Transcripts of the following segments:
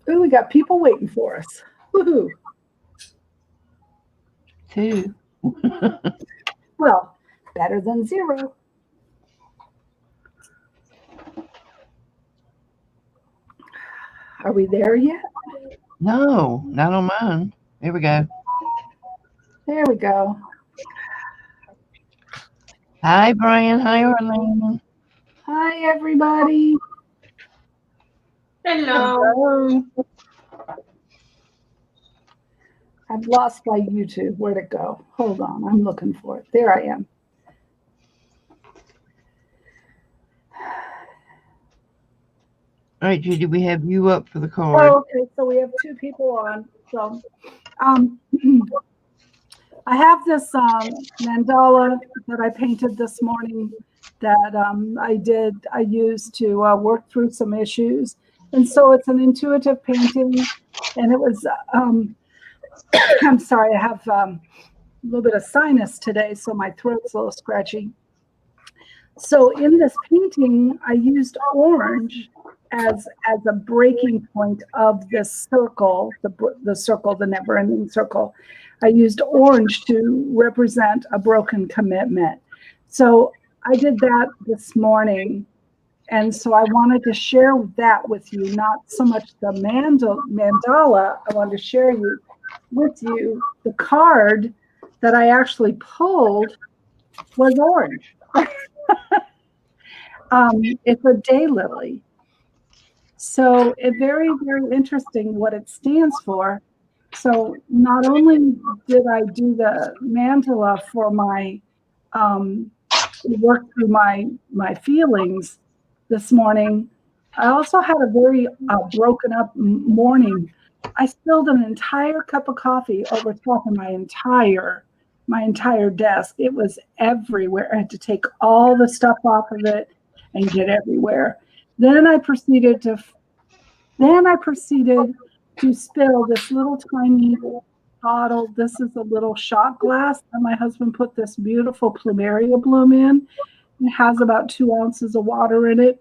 Ooh, we got people waiting for us. Woohoo. 2. Well, better than 0. Are we there yet? No, not on mine. Here we go. There we go. Hi, Brian. Hi, Arlene. Hi, everybody. Hello. Hello. I've lost my YouTube. Where'd it go? Hold on. I'm looking for it. There I am. All right, Judy, we have you up for the card. Oh, okay. So we have 2 people on. So I have this mandala that I painted this morning that I used to work through some issues. And so it's an intuitive painting. And it was, I'm sorry, I have a little bit of sinus today, so my throat's a little scratchy. So in this painting, I used orange as a breaking point of this circle, the circle, the never-ending circle. I used orange to represent a broken commitment. So I did that this morning. And so I wanted to share that with you, not so much the mandala. I wanted to share with you the card that I actually pulled was orange. It's a daylily. So it's very, very interesting what it stands for. So not only did I do the mandala for my work through my feelings this morning, I also had a very broken up morning. I spilled an entire cup of coffee over top of my entire desk. It was everywhere. I had to take all the stuff off of it and get everywhere. Then I proceeded to spill this little tiny bottle. This is a little shot glass that my husband put this beautiful plumeria bloom in. It has about 2 ounces of water in it.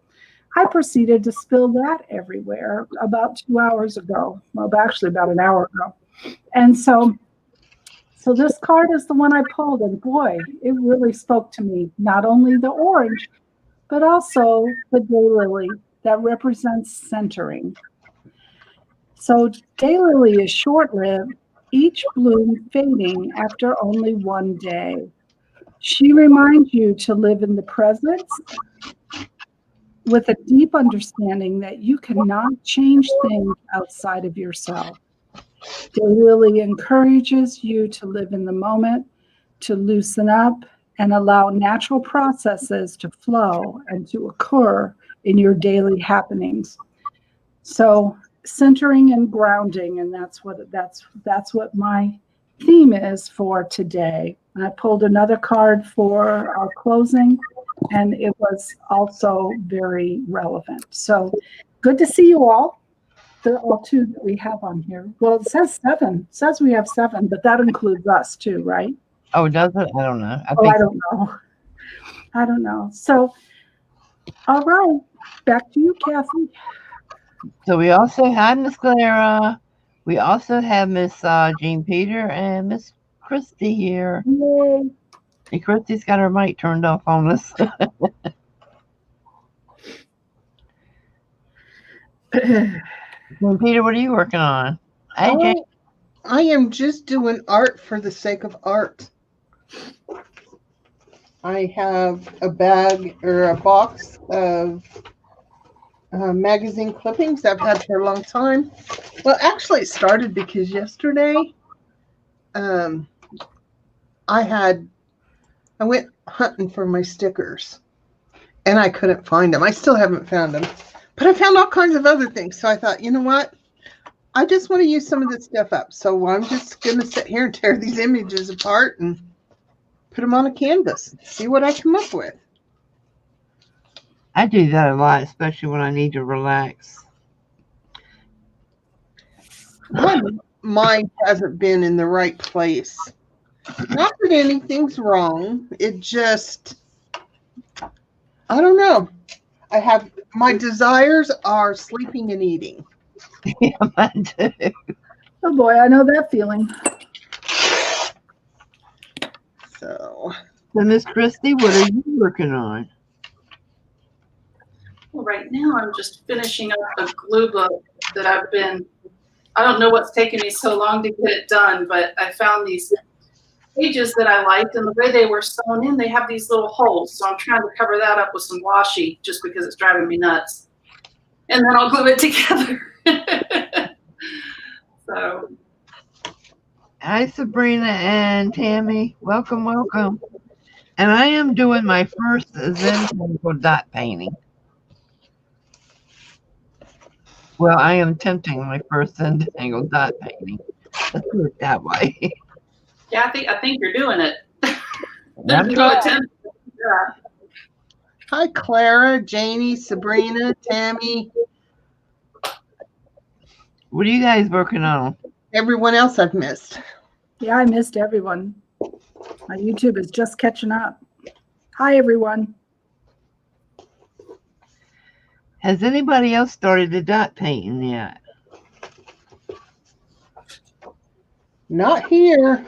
I proceeded to spill that everywhere about 2 hours ago. Well, actually about an hour ago. And so this card is the one I pulled, and boy, it really spoke to me. Not only the orange, but also the daylily that represents centering. So daylily is short-lived, each bloom fading after only one day. She reminds you to live in the present with a deep understanding that you cannot change things outside of yourself. Daylily encourages you to live in the moment, to loosen up, and allow natural processes to flow and to occur in your daily happenings. So centering and grounding, and that's what my theme is for today. I pulled another card for our closing, and it was also very relevant. So good to see you all. They're all 2 that we have on here. Well, it says 7. It says we have 7, but that includes us too, right? Oh, does it? I don't know. I don't know. So, all right. Back to you, Kathy. So we also have Miss Clara. We also have Miss Jean Peter and Miss Christy here. Yay. And Christy's got her mic turned off on us. Jean Peter, what are you working on? Hey, Jane. I am just doing art for the sake of art. I have a bag or a box of magazine clippings I've had for a long time. Well, actually, it started because yesterday I went hunting for my stickers and I couldn't find them. I still haven't found them, but I found all kinds of other things. So I thought, you know what? I just want to use some of this stuff up. So I'm just going to sit here and tear these images apart and put them on a canvas and see what I come up with. I do that a lot, especially when I need to relax. My mind hasn't been in the right place. Not that anything's wrong. It just, I don't know. My desires are sleeping and eating. Yeah, mine too. Oh boy, I know that feeling. So, So, Miss Christie, what are you working on? Well, right now I'm just finishing up a glue book that I don't know what's taken me so long to get it done, but I found these pages that I liked, and the way they were sewn in, they have these little holes. So I'm trying to cover that up with some washi just because it's driving me nuts. And then I'll glue it together. So. Hi, Sabrina and Tammy. Welcome, welcome. And I am doing my first Zen dot painting. Well, I am attempting my first Zen dot painting. Let's do it that way. Yeah, I think you're doing it. I'm No trying. attempt. Yeah. hi, Clara, Janie, Sabrina, Tammy, What are you guys working on? everyone else I've missed. Yeah, I missed everyone. My YouTube is just catching up. Hi, everyone. Has anybody else started the dot painting yet? Not here.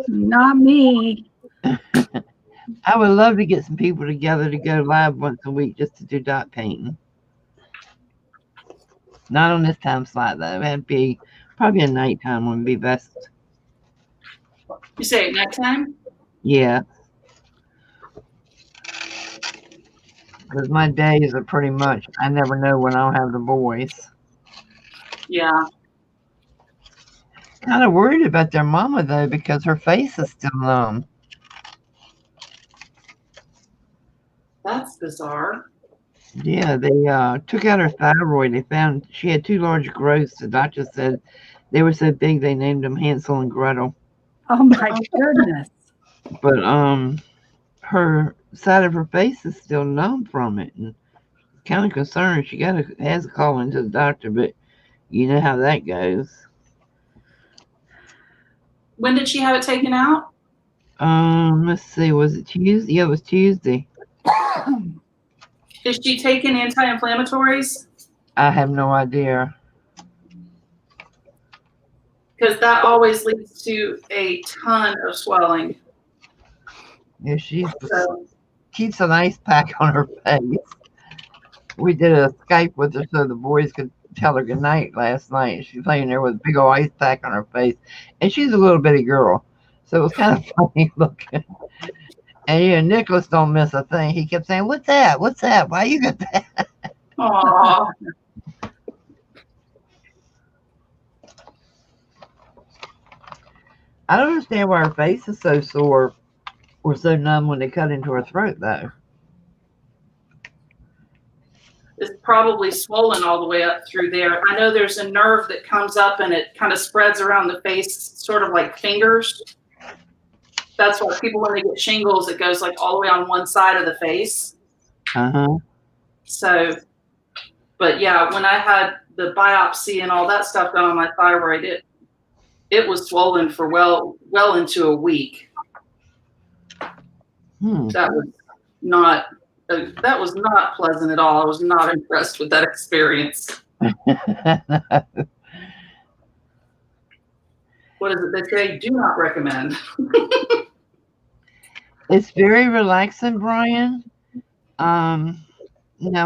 Not me. I would love to get some people together to go live once a week just to do dot painting. Not on this time slot though. It'd be probably a nighttime would be best. You say it next time? Yeah. Because my days are pretty much, I never know when I'll have the boys. Yeah. Kind of worried about their mama though because her face is still numb. That's bizarre. Yeah, they took out her thyroid. They found she had 2 large growths. The doctor said they were so big they named them Hansel and Gretel. Oh my goodness. But her side of her face is still numb from it, and kind of concerned. She has a call into the doctor, but you know how that goes. When did she have it taken out? Let's see, was it Tuesday? Yeah, it was Tuesday. Is she taking anti-inflammatories? I have no idea. Because that always leads to a ton of swelling. Yeah, she So, keeps an ice pack on her face. We did a Skype with her so the boys could tell her goodnight last night. She's laying there with a big old ice pack on her face. And she's a little bitty girl. So it was kind of funny looking. And yeah, Nicholas don't miss a thing. He kept saying, "What's that? What's that? Why you got that?" aw. I don't understand why her face is so sore or so numb when they cut into her throat, though. It's probably swollen all the way up through there. I know there's a nerve that comes up and it kind of spreads around the face, sort of like fingers. That's why people, when they get shingles, it goes like all the way on one side of the face. Uh-huh. So, but yeah, when I had the biopsy and all that stuff done on my thyroid, it was swollen for well into a week. That was not pleasant at all. I was not impressed with that experience. What is it they say? Do not recommend. It's very relaxing, Brian. No,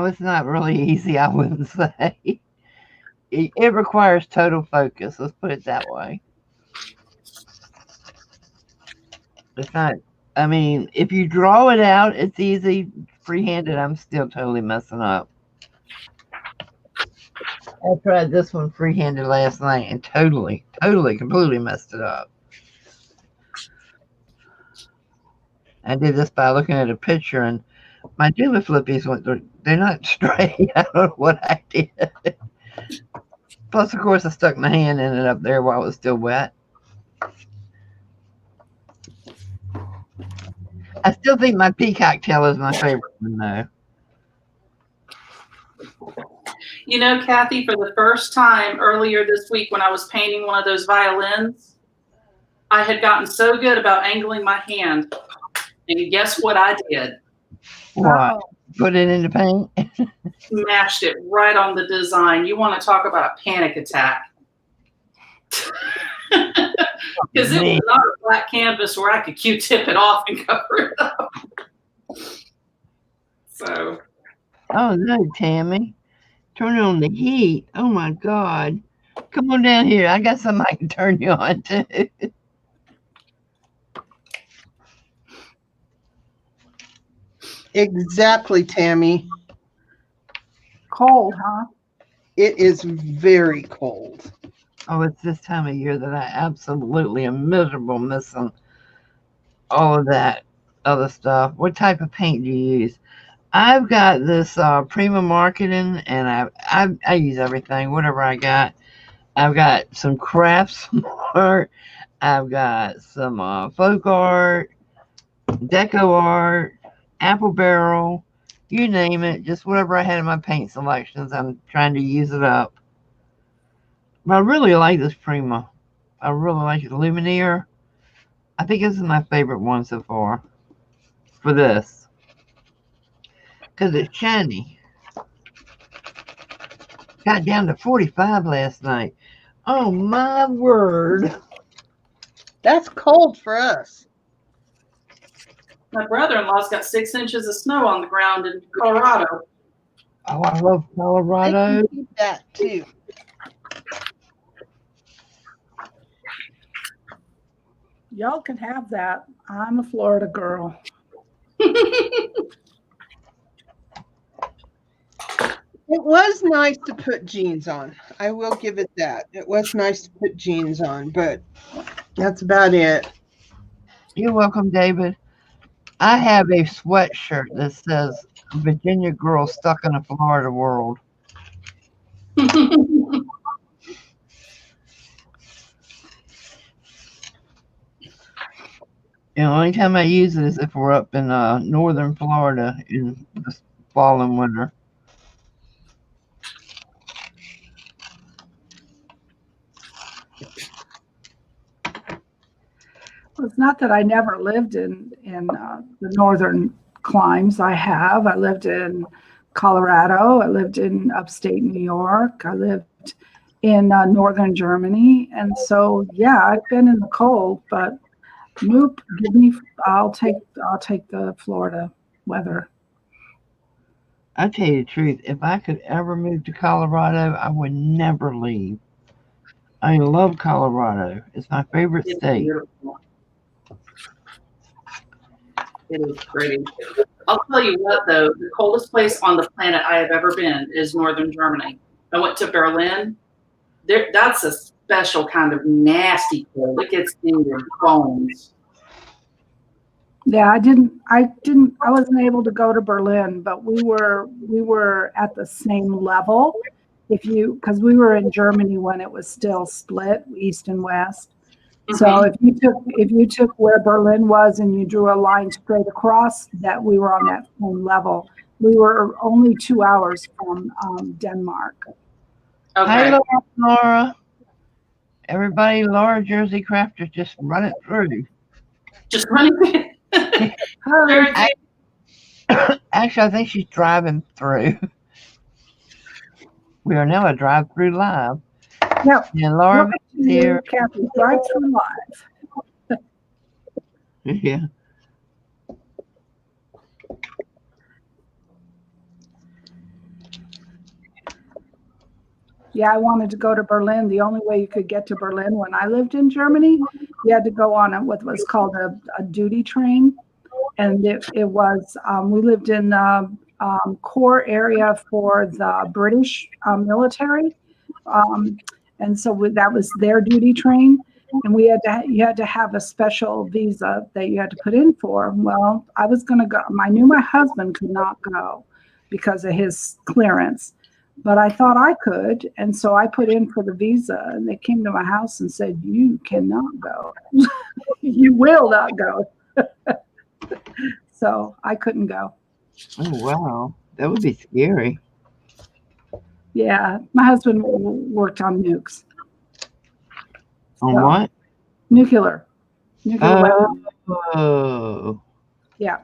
it's not really easy, I wouldn't say. It requires total focus, let's put it that way. It's not, I mean, if you draw it out, it's easy. Freehanded, I'm still totally messing up. I tried this one freehanded last night and totally, completely messed it up. I did this by looking at a picture, and my Duma flippies they're not straight. I don't know what I did. Plus, of course, I stuck my hand in it up there while it was still wet. I still think my peacock tail is my favorite one, though. You know, Kathy, for the first time earlier this week when I was painting one of those violins, I had gotten so good about angling my hand. And guess what I did? What? Put it in the paint. Smashed it right on the design. You want to talk about a panic attack. Because it was not a black canvas where I could Q-tip it off and cover it up. So. Oh no, Tammy. Turn on the heat. Oh my God. Come on down here. I got something I can turn you on to. Exactly, Tammy. Cold, huh? It is very cold. Oh, it's this time of year that I absolutely am miserable missing all of that other stuff. What type of paint do you use? I've got this Prima Marketing, and I use everything, whatever I got. I've got some crafts art. I've got some folk art, deco art, apple barrel, you name it. Just whatever I had in my paint selections, I'm trying to use it up. But I really like this Prima. I really like it. Lumineer. I think this is my favorite one so far for this. Because it's shiny. Got down to 45 last night. Oh my word. That's cold for us. My brother-in-law's got 6 inches of snow on the ground in Colorado. Oh, I love I Colorado. can do that too. Y'all can have that. I'm a Florida girl. It was nice to put jeans on. I will give it that. It was nice to put jeans on, but that's about it. You're welcome, David. I have a sweatshirt that says Virginia girl stuck in a Florida world. The only time I use it is if we're up in northern Florida in the fall and winter. It's not that I never lived in the northern climes. I have. I lived in Colorado. I lived in upstate New York. I lived in northern Germany, and so yeah, I've been in the cold. But nope, give me. I'll take the Florida weather. I tell you the truth, if I could ever move to Colorado, I would never leave. I love Colorado. It's my favorite It's state. beautiful. It is pretty. I'll tell you what, though, the coldest place on the planet I have ever been is northern Germany. I went to Berlin. That's a special kind of nasty cold. It gets in your bones. Yeah, I wasn't able to go to Berlin, but we were at the same level. Because we were in Germany when it was still split, east and west. So if you took where Berlin was and you drew a line straight across, that we were on that same level. We were only 2 hours from Denmark. Hi, Okay. Laura. Everybody, Laura Jersey Crafters, just run it through. Just running. Hi. Actually, I think she's driving through. We are now a drive-through live. Yeah. And Laura Welcome is to here. Kathy Drive Through Live. Yeah. Yeah, I wanted to go to Berlin. The only way you could get to Berlin when I lived in Germany, you had to go on what was called a duty train. And it was, we lived in the core area for the British military. And so that was their duty train. And you had to have a special visa that you had to put in for. Well, I was going to go. I knew my husband could not go because of his clearance. But I thought I could, and so I put in for the visa, and they came to my house and said, "You cannot go. You will not go." So I couldn't go. Oh, wow. That would be scary. Yeah, my husband worked on nukes. On So, what? Nuclear weapons. Oh. Yeah.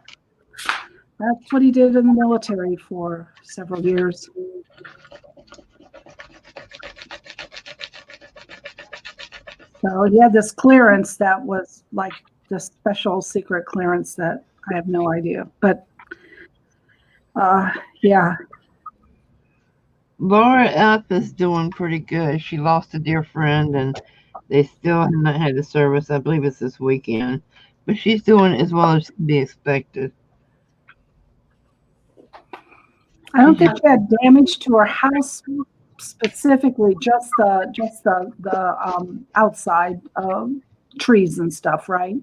That's what he did in the military for several years. So he had this clearance that was like this special secret clearance that I have no idea. But yeah. Laura F is doing pretty good. She lost a dear friend and they still have not had the service. I believe it's this weekend. But she's doing as well as can be expected. I don't think she had damage to her house specifically, just the outside trees and stuff, right?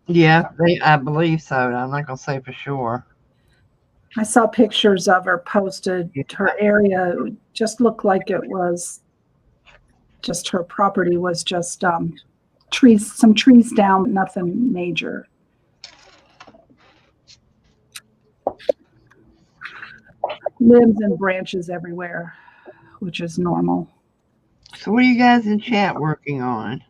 Yeah, I believe so. I'm not gonna say for sure. I saw pictures of her posted. Her area just looked like it was just her property was just trees, some trees down, nothing major. Limbs and branches everywhere, which is normal. So what are you guys in chat working on?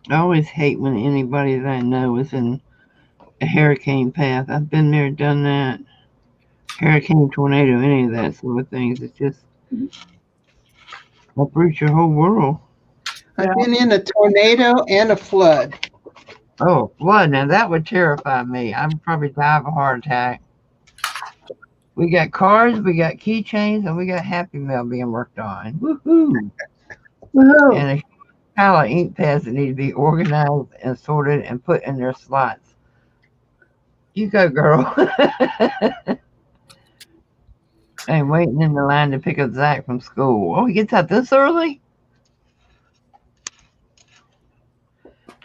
I always hate when anybody that I know is in a hurricane path. I've been there, done that. Hurricane, tornado, any of that sort of things. It's just uproot your whole world. I've been in a tornado and a flood. Oh, flood. Now that would terrify me. I would probably die of a heart attack. We got cars, we got keychains, and we got Happy Mail being worked on. Woohoo! Whoa. And a pile of ink pads that need to be organized and sorted and put in their slots. You go, girl. I'm waiting in the line to pick up Zach from school. Oh, he gets out this early?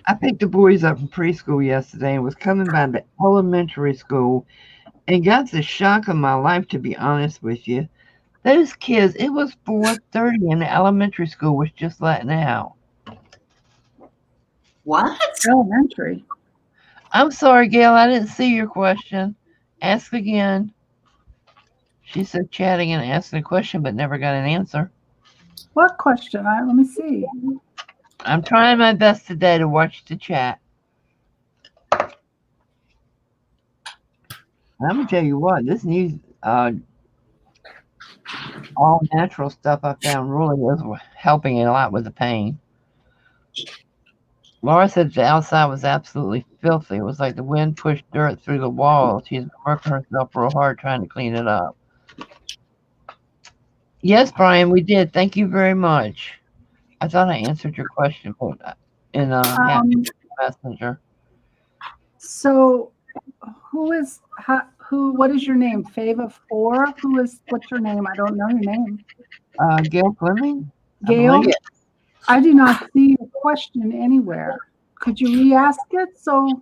I picked the boys up from preschool yesterday and was coming by the elementary school and got the shock of my life, to be honest with you. Those kids, it was 4:30 and the elementary school was just letting out. What? Elementary. I'm sorry, Gail, I didn't see your question. Ask again. She said chatting and asking a question but never got an answer. What question? Let me see. I'm trying my best today to watch the chat. I'm gonna tell you what, this new all natural stuff I found really is helping a lot with the pain. Laura said the outside was absolutely filthy. It was like the wind pushed dirt through the walls. She's working herself real hard trying to clean it up. Yes, Brian, we did. Thank you very much. I thought I answered your question in Messenger. So, what is your name? Fava4? What's your name? I don't know your name. Gail Fleming? Gail? I do not see your question anywhere. Could you re-ask it? So,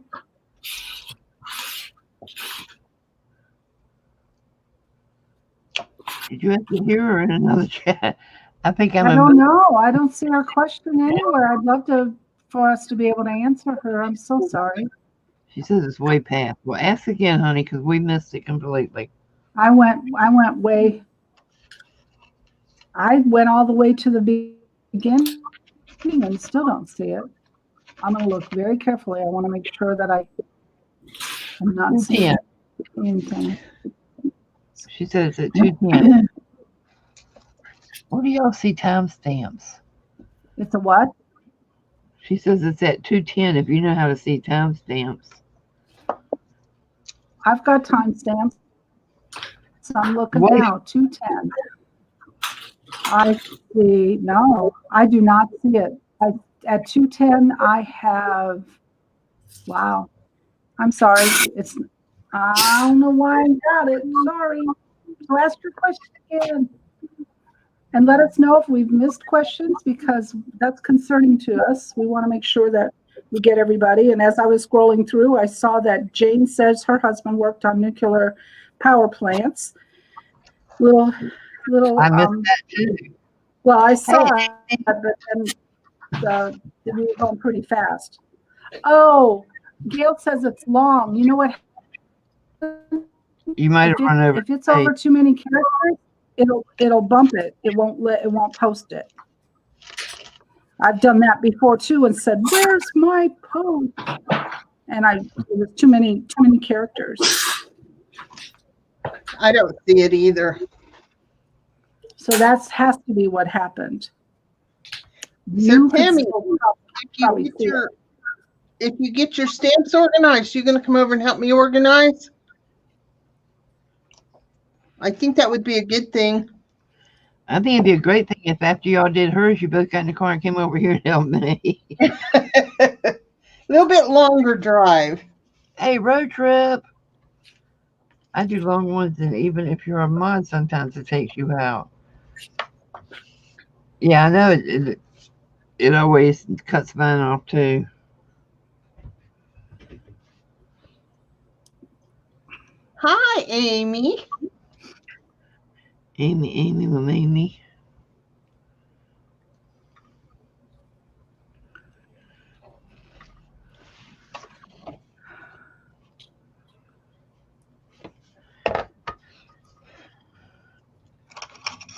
did you have to hear her in another chat? I think I don't know. I don't see her question anywhere. I'd love for us to be able to answer her. I'm so sorry. She says it's way past. Well, ask again, honey, because we missed it completely. I went all the way to the beginning and still don't see it. I'm going to look very carefully. I want to make sure that I'm not seeing anything. She said it's at 2:10. Where do y'all see timestamps? It's a what? She says it's at 2:10 if you know how to see timestamps. I've got timestamps. So I'm looking now, 2:10. I see, no, I do not see it. At 2:10, I have, wow, I'm sorry. I don't know why I got it. Sorry. So ask your question again. And let us know if we've missed questions because that's concerning to us. We want to make sure that we get everybody. And as I was scrolling through, I saw that Jane says her husband worked on nuclear power plants. Little. I missed that too. Well, I saw it, but then we were going pretty fast. Oh, Gail says it's long. You know what You might have run over. If it's over too many characters, it'll bump it. It won't post it. I've done that before too and said, "Where's my post?" And it was too many characters. I don't see it either. So that has to be what happened. So could Tammy, still probably see it. if you get your stamps organized, you gonna come over and help me organize? I think that would be a good thing. I think it'd be a great thing if after y'all did hers, you both got in the car and came over here and helped me. A little bit longer drive. Hey, road trip. I do long ones, and even if you're a mod, sometimes it takes you out. Yeah, I know it always cuts mine off too. Hi, Amy. Amy.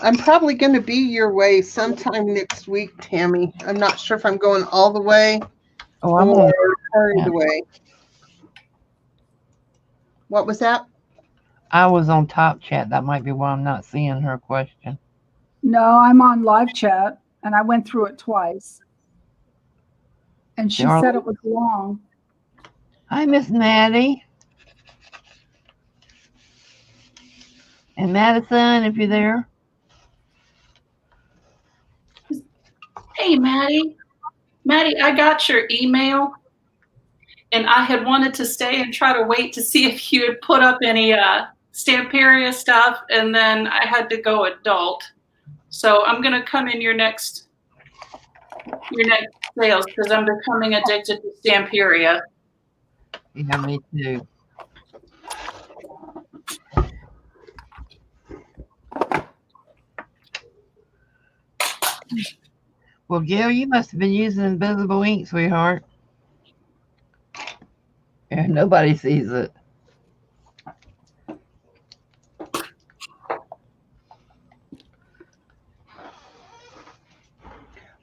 I'm probably going to be your way sometime next week, Tammy. I'm not sure if I'm going all the way Oh, I'm or on. part of the way. What was that? I was on top chat. That might be why I'm not seeing her question. No, I'm on live chat, and I went through it twice. And she said it was long. Hi, Miss Maddie. And Madison, if you're there. Hey, Maddie. Maddie, I got your email, and I had wanted to stay and try to wait to see if you had put up any Stamperia stuff, and then I had to go adult. So I'm going to come in your next sales because I'm becoming addicted to Stamperia. Yeah, me too. Well, Gail, you must have been using invisible ink, sweetheart. Yeah, nobody sees it.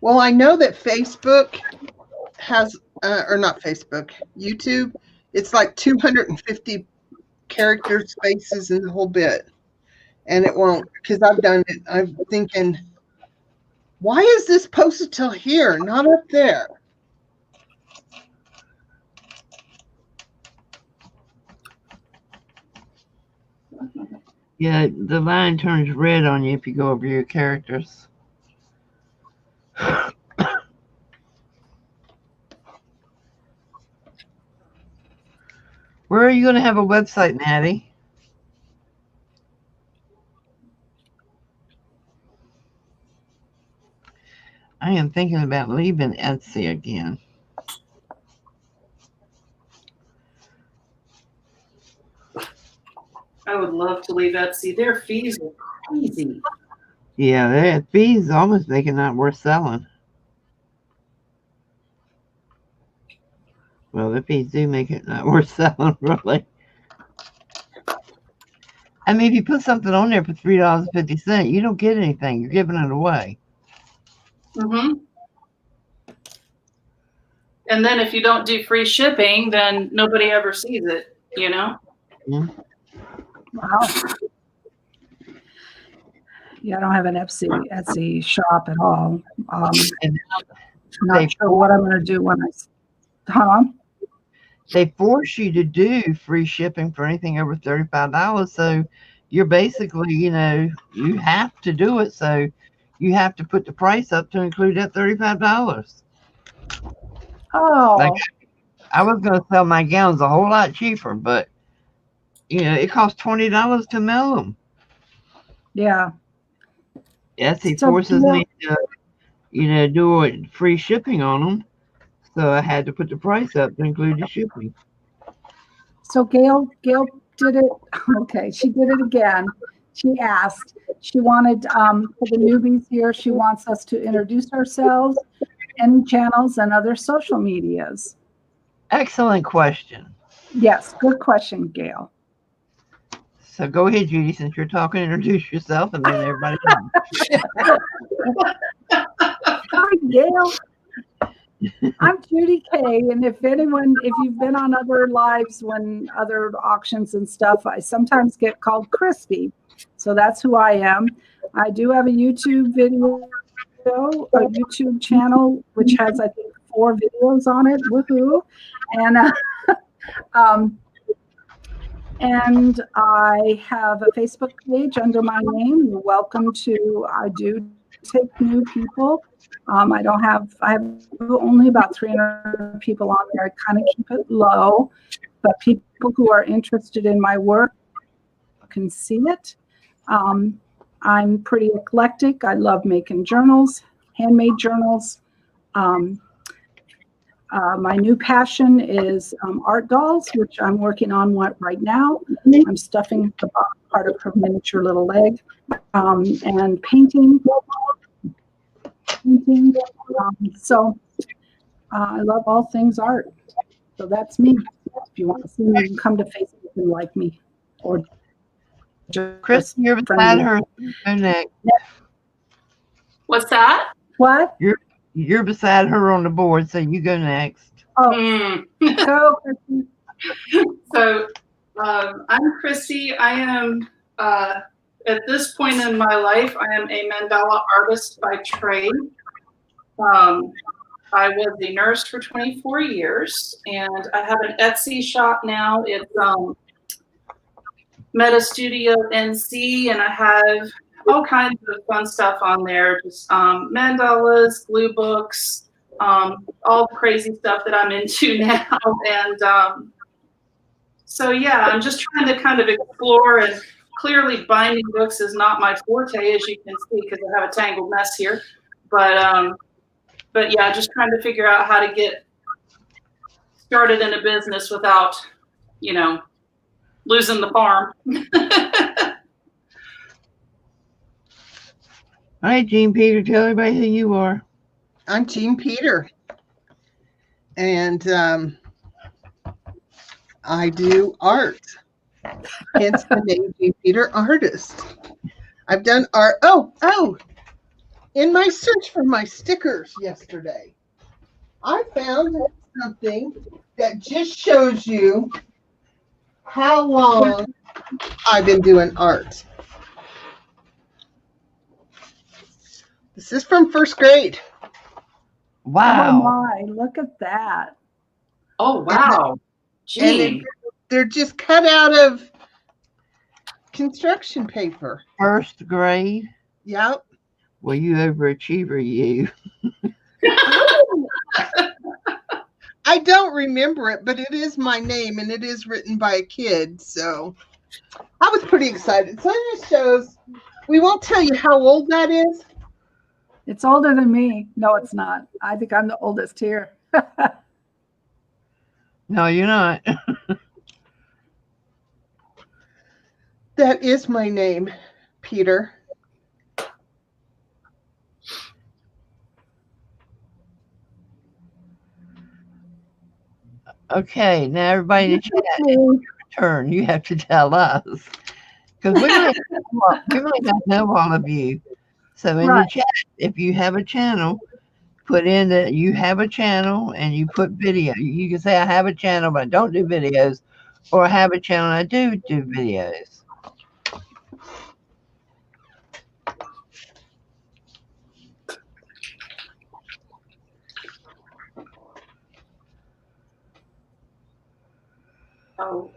Well, I know that Facebook has, or not Facebook, YouTube, it's like 250 character spaces in the whole bit. And it won't, because I've done it. I'm thinking, why is this posted till here, not up there? Yeah, the line turns red on you if you go over your characters. Where are you going to have a website, Maddie? I am thinking about leaving Etsy again. I would love to leave Etsy. Their fees are crazy. Yeah, their fees almost make it not worth selling. Well, the fees do make it not worth selling, really. I mean, if you put something on there for $3.50, you don't get anything. You're giving it away. Mm-hmm. And then if you don't do free shipping, then nobody ever sees it, you know? Yeah. Wow. Yeah, I don't have an Etsy shop at all. And Not sure what I'm going to do when they force you to do free shipping for anything over $35. So you're basically, you have to do it. So you have to put the price up to include that $35. Oh. Like, I was going to sell my gowns a whole lot cheaper, but it costs $20 to mail them. Yeah. Etsy forces me to, do it free shipping on them. So I had to put the price up to include the shipping. So Gail did it. Okay, she did it again. She asked. She wanted for the newbies here. She wants us to introduce ourselves, any channels, and other social medias. Excellent question. Yes, good question, Gail. So go ahead, Judy, since you're talking, introduce yourself, and then everybody can. Hi, Gail. I'm Judy Kay, and if you've been on other lives when other auctions and stuff, I sometimes get called Christy. So that's who I am. I do have a YouTube channel, which has, I think, 4 videos on it. Woohoo. And I have a Facebook page under my name. You're welcome to. I do take new people. I have only about 300 people on there. I kind of keep it low, but people who are interested in my work can see it. I'm pretty eclectic. I love making journals, handmade journals. My new passion is art dolls, which I'm working on right now. I'm stuffing the bottom part of her miniature little leg, and painting. So I love all things art. So that's me. If you want to see me, you can come to Facebook and like me. Or Chris, you're beside her. Go next. What's that? What? You're beside her on the board, so you go next. Oh, go, Christy. So I'm Christy. I am, at this point in my life, I am a mandala artist by trade. I was a nurse for 24 years, and I have an Etsy shop now. It's Meta Studio NC, and I have all kinds of fun stuff on there. Just mandalas, glue books, all the crazy stuff that I'm into now. And so, yeah, I'm just trying to kind of explore, and clearly binding books is not my forte, as you can see, because I have a tangled mess here. But yeah, just trying to figure out how to get started in a business without, losing the farm. All right, Jean Peter, tell everybody who you are. I'm Jean Peter, and I do art. Hence the name Jean Peter Artist. I've done art. Oh! In my search for my stickers yesterday, I found something that just shows you how long I've been doing art. This is from first grade. Wow. Oh my, look at that. Oh, wow. And they're just cut out of construction paper. First grade? Yep. Well, you overachiever, you. I don't remember it, but it is my name, and it is written by a kid, so I was pretty excited. So it just shows, we won't tell you how old that is. It's older than me. No, it's not. I think I'm the oldest here. No, you're not. That is my name, Peter. Okay, now everybody in the chat, it's your turn. You have to tell us. Because we might not know all of you. So in the chat, if you have a channel, put in that you have a channel and you put video. You can say, I have a channel, but I don't do videos. Or I have a channel and I do videos. Oh.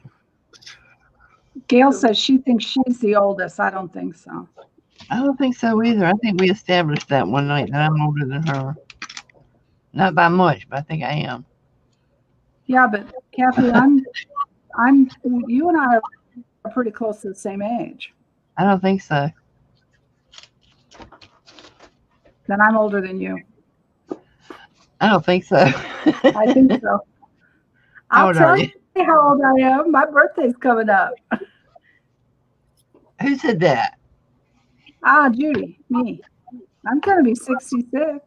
Gail says she thinks she's the oldest. I don't think so. I don't think so either. I think we established that one night that I'm older than her. Not by much, but I think I am. Yeah, but Kathy, you and I are pretty close to the same age. I don't think so. Then I'm older than you. I don't think so. I think so. I'll tell you how old I am. My birthday's coming up. Who said that? Judy, me. I'm going to be 66.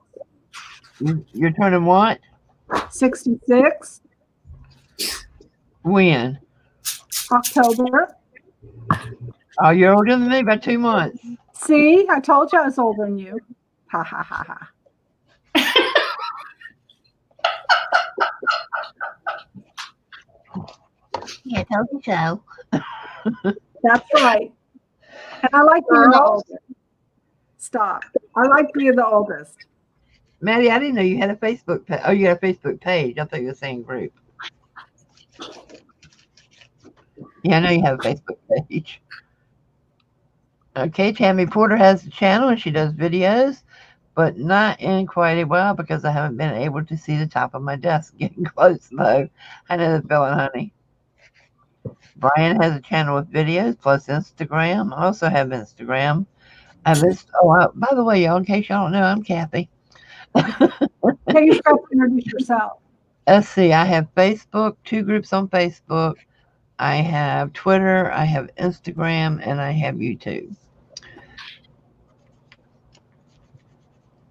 You're turning what? 66. When? October. Oh, you're older than me by 2 months. See, I told you I was older than you. Ha ha ha ha. Yeah, told you so. That's right. And I like being the Girls. oldest. Stop. I like being the oldest. Maddie, I didn't know you had a Facebook page. Oh, you got a Facebook page. I thought you were the same group. Yeah, I know you have a Facebook page. Okay, Tammy Porter has a channel and she does videos, but not in quite a while because I haven't been able to see the top of my desk. Getting close though. I know the feeling, honey. Brian has a channel with videos plus Instagram. I also have Instagram. By the way, y'all, in case y'all don't know, I'm Kathy. Hey, you forgot to introduce yourself. Let's see, I have Facebook, 2 groups on Facebook. I have Twitter, I have Instagram, and I have YouTube.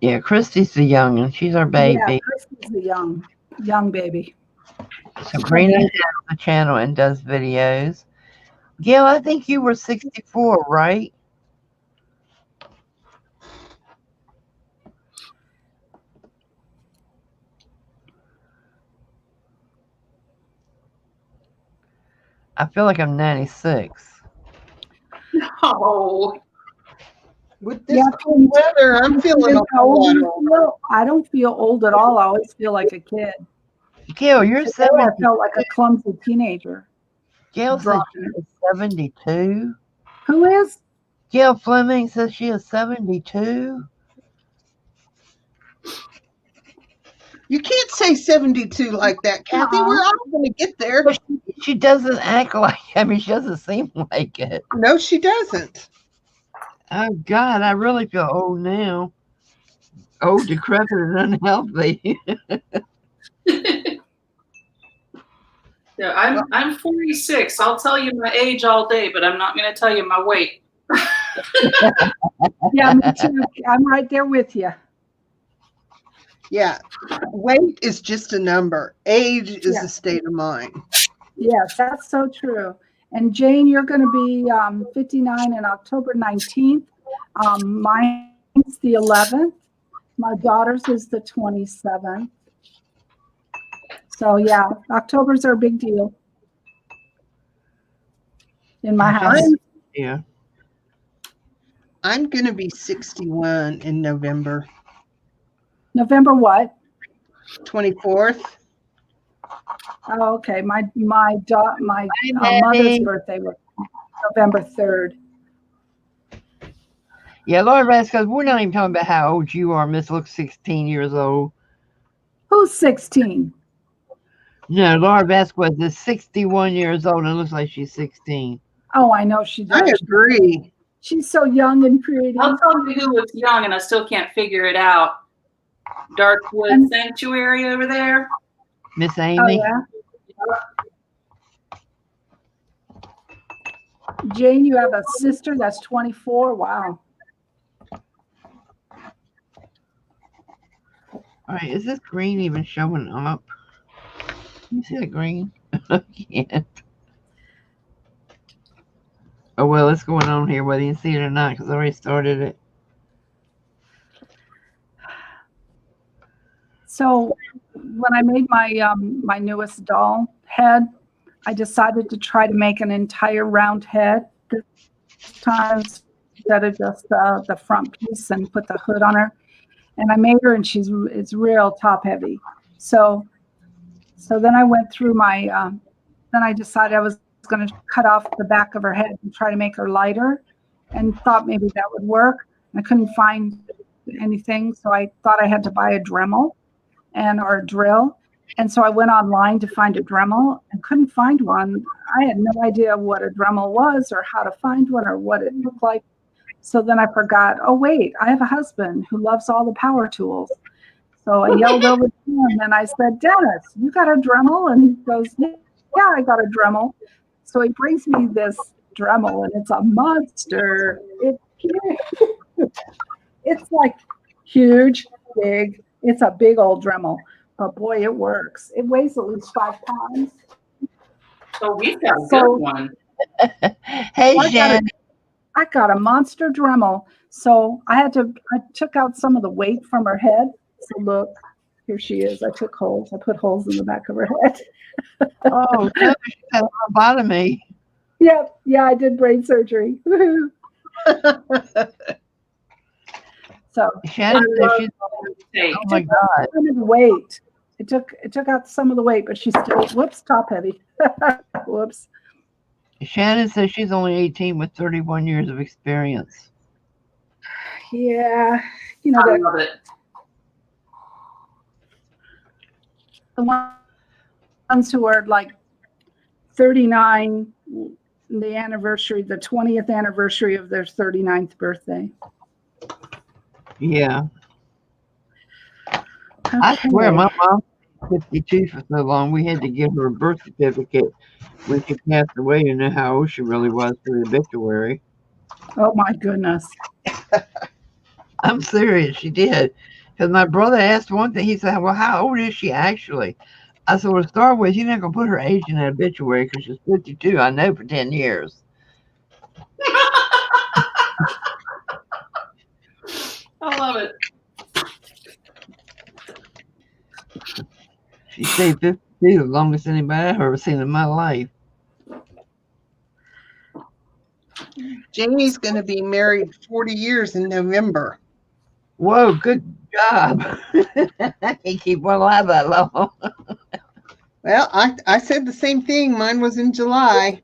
Yeah, Christy's the young one. She's our baby. Yeah, Christy's the young baby. Sabrina has a channel and does videos. Gail, I think you were 64, right? I feel like I'm 96. Oh, With this cold weather, I'm feeling a whole lot older. I don't feel old at all. I always feel like a kid. Gail, you're Today I 70. felt like a clumsy teenager. Gail says she is 72. Who is? Gail Fleming says she is 72. You can't say 72 like that, Kathy. Uh-uh. We're all going to get there. But she doesn't act like, she doesn't seem like it. No, she doesn't. Oh, God, I really feel old now. Old, decrepit, and unhealthy. yeah. I'm 46. I'll tell you my age all day, but I'm not going to tell you my weight. Yeah, me too. I'm right there with you. Yeah. Weight is just a number. Age is a state of mind. Yes, that's so true. And Jane, you're going to be 59 on October 19th. Mine's the 11th. My daughter's is the 27th. So yeah, Octobers are a big deal in my house. Yeah. I'm going to be 61 in November. November what? 24th. Oh, okay. My mother's birthday was November 3rd. Yeah, Laura Vasquez, we're not even talking about how old you are. Miss looks 16 years old. Who's 16? No, Laura Vasquez is 61 years old and looks like she's 16. Oh, I know she does. I agree. She's so young and pretty. I'll tell you who was young, and I still can't figure it out. Darkwood Sanctuary over there. Miss Oh, Amy. yeah. Jane, you have a sister that's 24. Wow. All right, is this green even showing up? Can you see the green? I can't. Oh, well, it's going on here, whether you see it or not, because I already started it. So when I made my my newest doll head, I decided to try to make an entire round head this time instead of just the front piece and put the hood on her. And I made her, and it's real top heavy. So then I went through my then I decided I was going to cut off the back of her head and try to make her lighter, and thought maybe that would work. I couldn't find anything, so I thought I had to buy a Dremel or a drill. And so I went online to find a Dremel and couldn't find one. I had no idea what a Dremel was or how to find one or what it looked like. So then I forgot, oh, wait, I have a husband who loves all the power tools. So I yelled over to him and I said, Dennis, you got a Dremel? And he goes, yeah, I got a Dremel. So he brings me this Dremel, and it's a monster. It's like huge, big. It's a big old Dremel, but boy, it works. It weighs at least 5 pounds. So we've got a good one. Hey, I got Shannon. I got a monster Dremel, so I took out some of the weight from her head. So look, here she is. I put holes in the back of her head. Oh, no, she had lobotomy. Yep, yeah, I did brain surgery. Woohoo. So Shannon says she's, Hey, oh my God. some of the weight. It took out some of the weight, but she's still top heavy. Whoops. Shannon says she's only 18 with 31 years of experience. Yeah, I love it. the ones who are like 39, the 20th anniversary of their 39th birthday. Yeah. Okay. I swear my mom was 52 for so long, we had to give her a birth certificate when she passed away to know how old she really was for the obituary. Oh my goodness. I'm serious, she did. Because my brother asked one thing, he said, well, how old is she actually? I said, well, to start with, you're not going to put her age in that obituary because she's 52, I know, for 10 years. I love it. She stayed 52, the longest anybody I've ever seen in my life. Jamie's going to be married 40 years in November. Whoa, good job. I can't keep one alive that long. Well, I said the same thing. Mine was in July.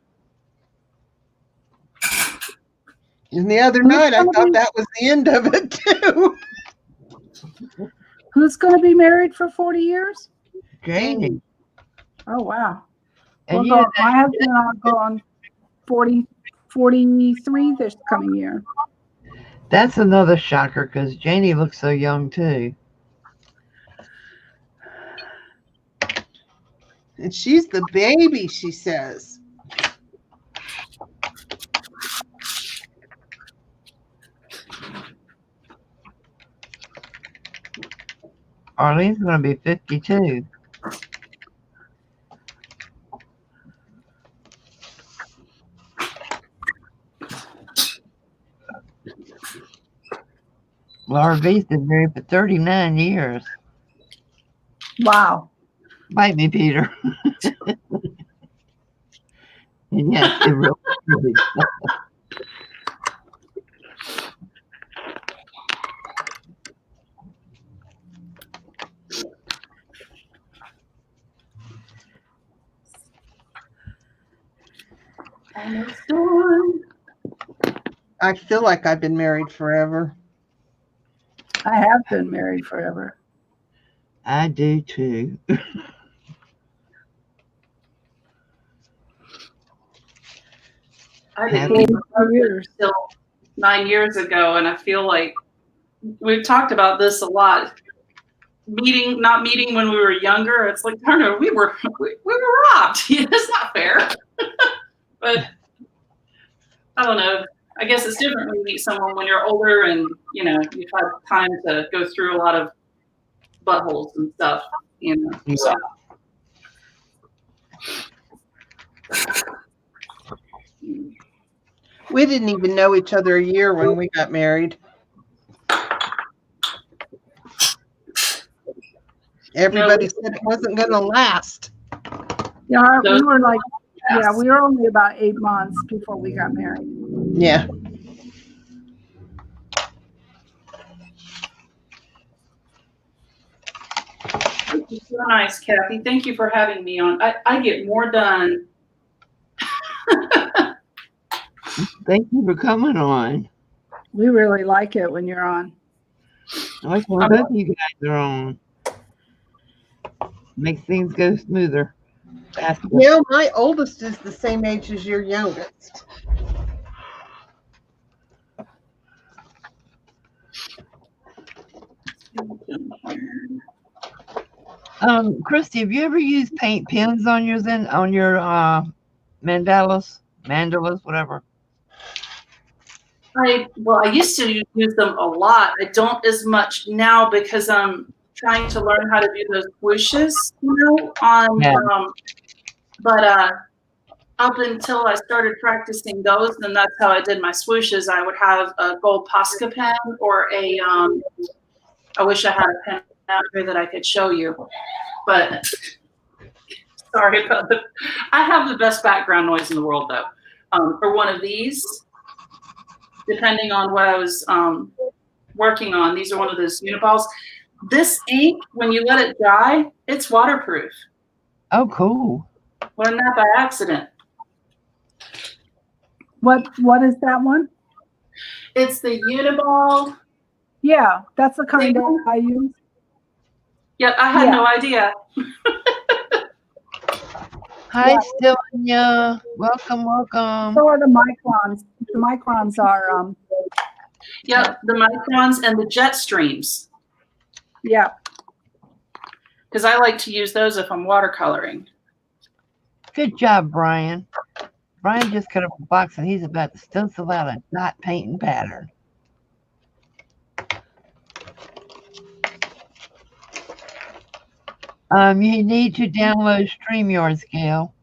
And the other night, I thought that was the end of it, too. Who's going to be married for 40 years? Janie. Oh, wow. And My husband and I are going 43 this coming year. that's another shocker because Janie looks so young, too. And she's the baby, she says. Arlene's going to be 52. Laura V's been married for 39 years. Wow. Bite me, Peter. And yes, it really. I feel like I've been married forever. I have been married forever. I do, too. I didn't meet my 4 years. husband until 9 years ago, and I feel like we've talked about this a lot. Not meeting when we were younger. It's like, Turner, we were robbed. It's not fair. But I don't know. I guess it's different when you meet someone when you're older and you've had time to go through a lot of buttholes and stuff. So. We didn't even know each other a year when we got married. Everybody said it wasn't going to last. Yeah, we were like, we were only about 8 months before we got married. Yeah. So nice, Kathy. Thank you for having me on. I get more done. Thank you for coming on. We really like it when you're on. I like when both of you guys are on. Makes things go smoother. Faster. Yeah, my oldest is the same age as your youngest. Christy, have you ever used paint pens on your mandalas, whatever? I used to use them a lot. I don't as much now because I'm trying to learn how to do those swooshes, but up until I started practicing those, and that's how I did my swooshes. I would have a gold Posca pen or a, I wish I had a pen out here that I could show you, but sorry about the, I have the best background noise in the world though. Or one of these, depending on what I was working on. These are one of those uniballs. This ink, when you let it dry, it's waterproof. Oh, cool. Learned that by accident. What is that one? It's the Uniball. Yeah, that's the kind that I use. Yep, I had no idea. Hi, Stylia. Welcome. So are the microns. The microns are Yep, the microns and the jet streams. yeah. Because I like to use those if I'm watercoloring. Good job, Brian. Brian just cut up a box and he's about to stencil out a dot painting pattern. You need to download StreamYard, Gail.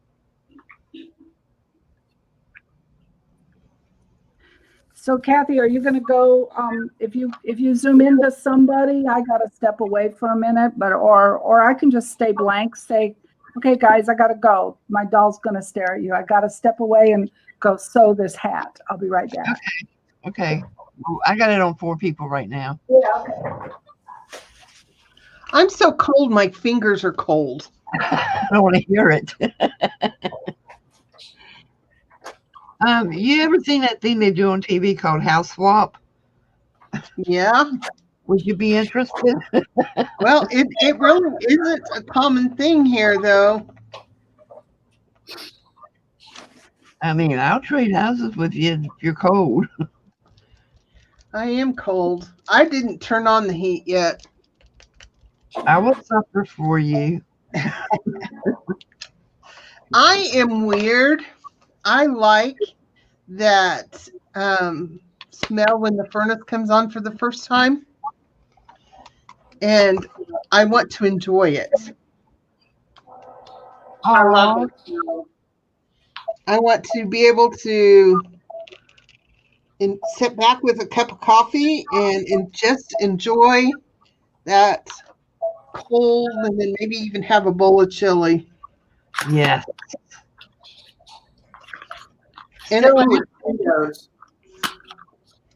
So Kathy, are you going to go? If you zoom into somebody, I got to step away for a minute, but or I can just stay blank. Say, okay, guys, I got to go. My doll's going to stare at you. I got to step away and go sew this hat. I'll be right back. Okay. Well, I got it on 4 people right now. Yeah. Okay. I'm so cold, my fingers are cold. I don't want to hear it. You ever seen that thing they do on TV called House Swap? Yeah. Would you be interested? Well, it really isn't a common thing here, though. I mean, I'll trade houses with you if you're cold. I am cold. I didn't turn on the heat yet. I will suffer for you. I am weird. I like that smell when the furnace comes on for the first time. And I want to enjoy it. I love it. I want to be able to sit back with a cup of coffee and just enjoy that cold, and then maybe even have a bowl of chili. Yes. And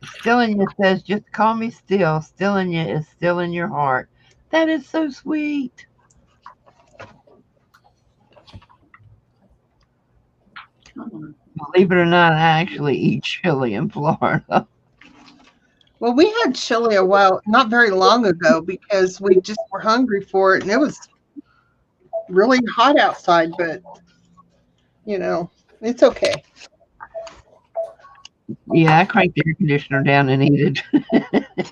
Stillinya says, just call me Still. Stillinya is still in your heart. That is so sweet. Believe it or not, I actually eat chili in Florida. well, we had chili a while, not very long ago, because we just were hungry for it, and it was really hot outside, but you know, it's okay. Yeah, I cranked the air conditioner down and eat it.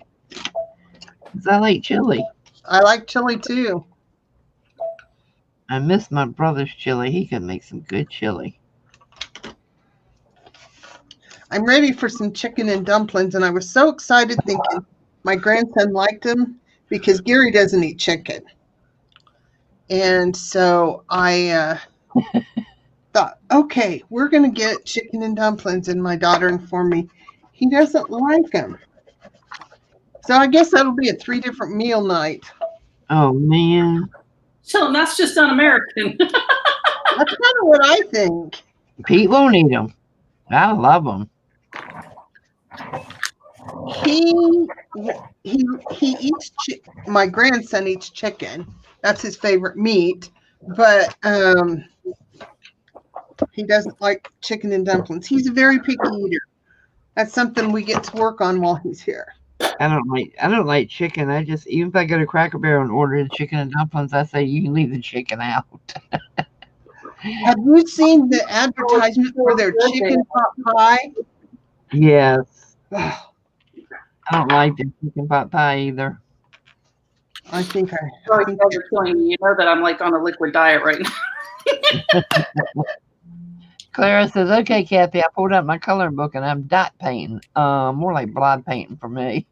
'Cause I like chili. I like chili too. I miss my brother's chili. He can make some good chili. I'm ready for some chicken and dumplings, and I was so excited thinking my grandson liked them because Gary doesn't eat chicken. And so I thought, okay, we're going to get chicken and dumplings, and my daughter informed me he doesn't like them. So I guess that'll be a 3 different meal night. Oh, man. So that's just un-American. That's kind of what I think. Pete won't eat them. I love them. He eats my grandson eats chicken. That's his favorite meat, but he doesn't like chicken and dumplings. He's a very picky eater. That's something we get to work on while he's here. I don't like chicken. Even if I go to Cracker Barrel and order the chicken and dumplings, I say you can leave the chicken out. Have you seen the advertisement for their chicken pot pie? Yes. I don't like the chicken pot pie either. I think Sorry, you guys are killing me. You know that I'm like on a liquid diet right now. Clara says, okay, Kathy, I pulled out my coloring book and I'm dot painting. More like blood painting for me.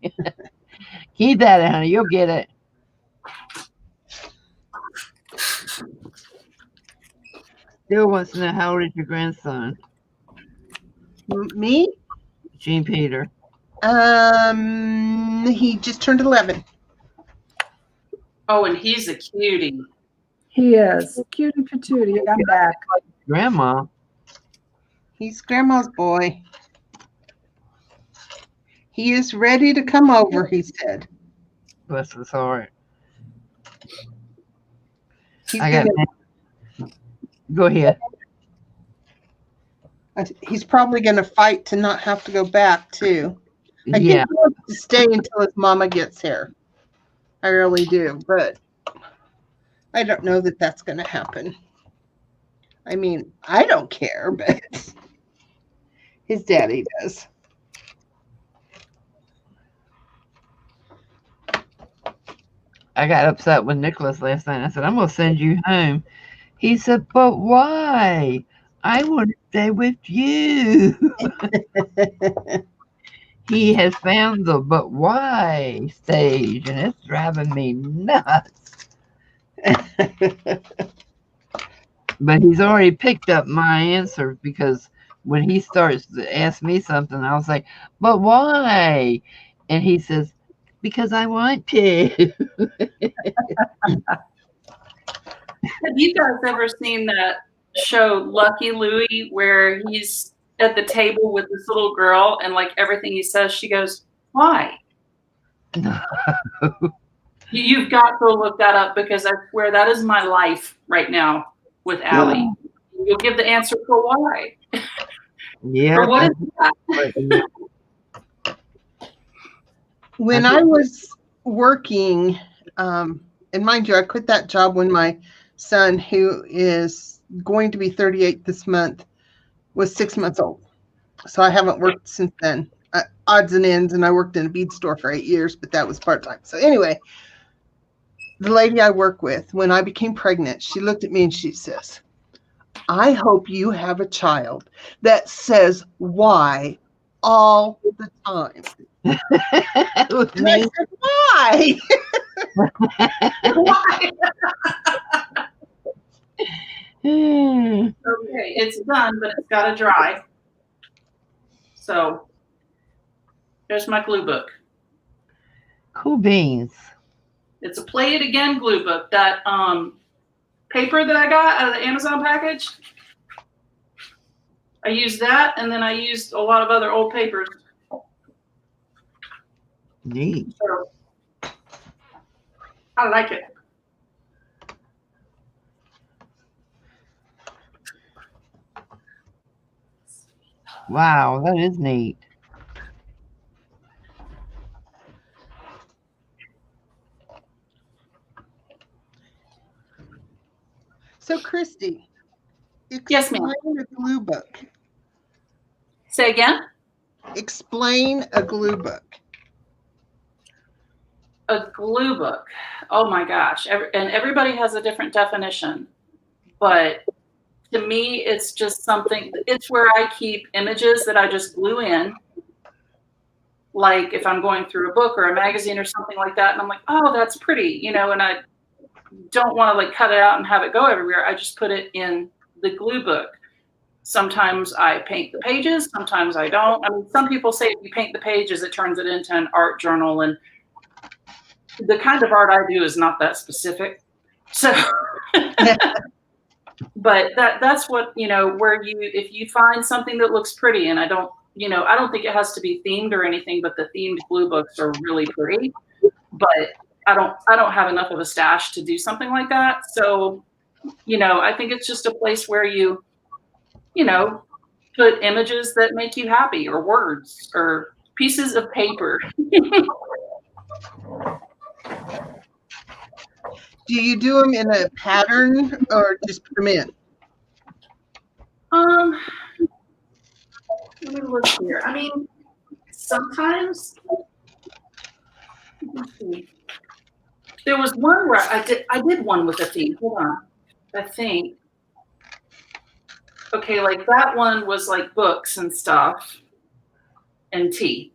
Keep that, honey. You'll get it. Still wants to know how old is your grandson, Me? Jean Peter? He just turned 11. Oh, and he's a cutie. He is. Cutie patootie. I'm back. Grandma. He's grandma's boy. He is ready to come over, he said. Bless his heart. He's, I got. Go ahead. he's probably going to fight to not have to go back, too. I Yeah. think he wants to stay until his mama gets here. I really do, but I don't know that that's going to happen. I mean, I don't care, but his daddy does. I got upset with Nicholas last night. I said, I'm going to send you home. He said, but why? I want to stay with you. He has found the but why stage, and it's driving me nuts. But he's already picked up my answer, because when he starts to ask me something, I was like, but why? And he says, because I want to. Have you guys ever seen that show Lucky Louie, where he's at the table with this little girl and like everything he says, she goes, why? You've got to look that up, because I swear that is my life right now with Allie. You'll give the answer for why. Yeah. Or what is that? When I was working, and mind you, I quit that job when my son, who is going to be 38 this month, was 6 months old. So I haven't worked since then. Odds and ends, and I worked in a bead store for 8 years, but that was part-time. So anyway, the lady I work with, when I became pregnant, she looked at me and she says, I hope you have a child that says why all the time. And I said, why? Why? Hmm. Okay, it's done, but it's got to dry. So there's my glue book. Cool beans. It's a Play It Again glue book. That paper that I got out of the Amazon package, I used that, and then I used a lot of other old papers. Neat. So I like it. Wow, that is neat. So, Christy, Yes, ma'am. explain a glue book. Say again? Explain a glue book. A glue book. Oh my gosh. And everybody has a different definition. But to me, it's just something, it's where I keep images that I just glue in. Like if I'm going through a book or a magazine or something like that, and I'm like, oh, that's pretty, and I don't want to like cut it out and have it go everywhere. I just put it in the glue book. Sometimes I paint the pages, sometimes I don't. I mean, some people say if you paint the pages, it turns it into an art journal, and the kind of art I do is not that specific. So, but that's what, where if you find something that looks pretty, and I don't think it has to be themed or anything, but the themed glue books are really pretty, but I don't have enough of a stash to do something like that. So, I think it's just a place where you put images that make you happy, or words, or pieces of paper. Do you do them in a pattern or just put them in? Let me look here. I mean, sometimes. Let's see. There was one where I did one with a theme. Hold on. I think. Okay, like that one was like books and stuff and tea.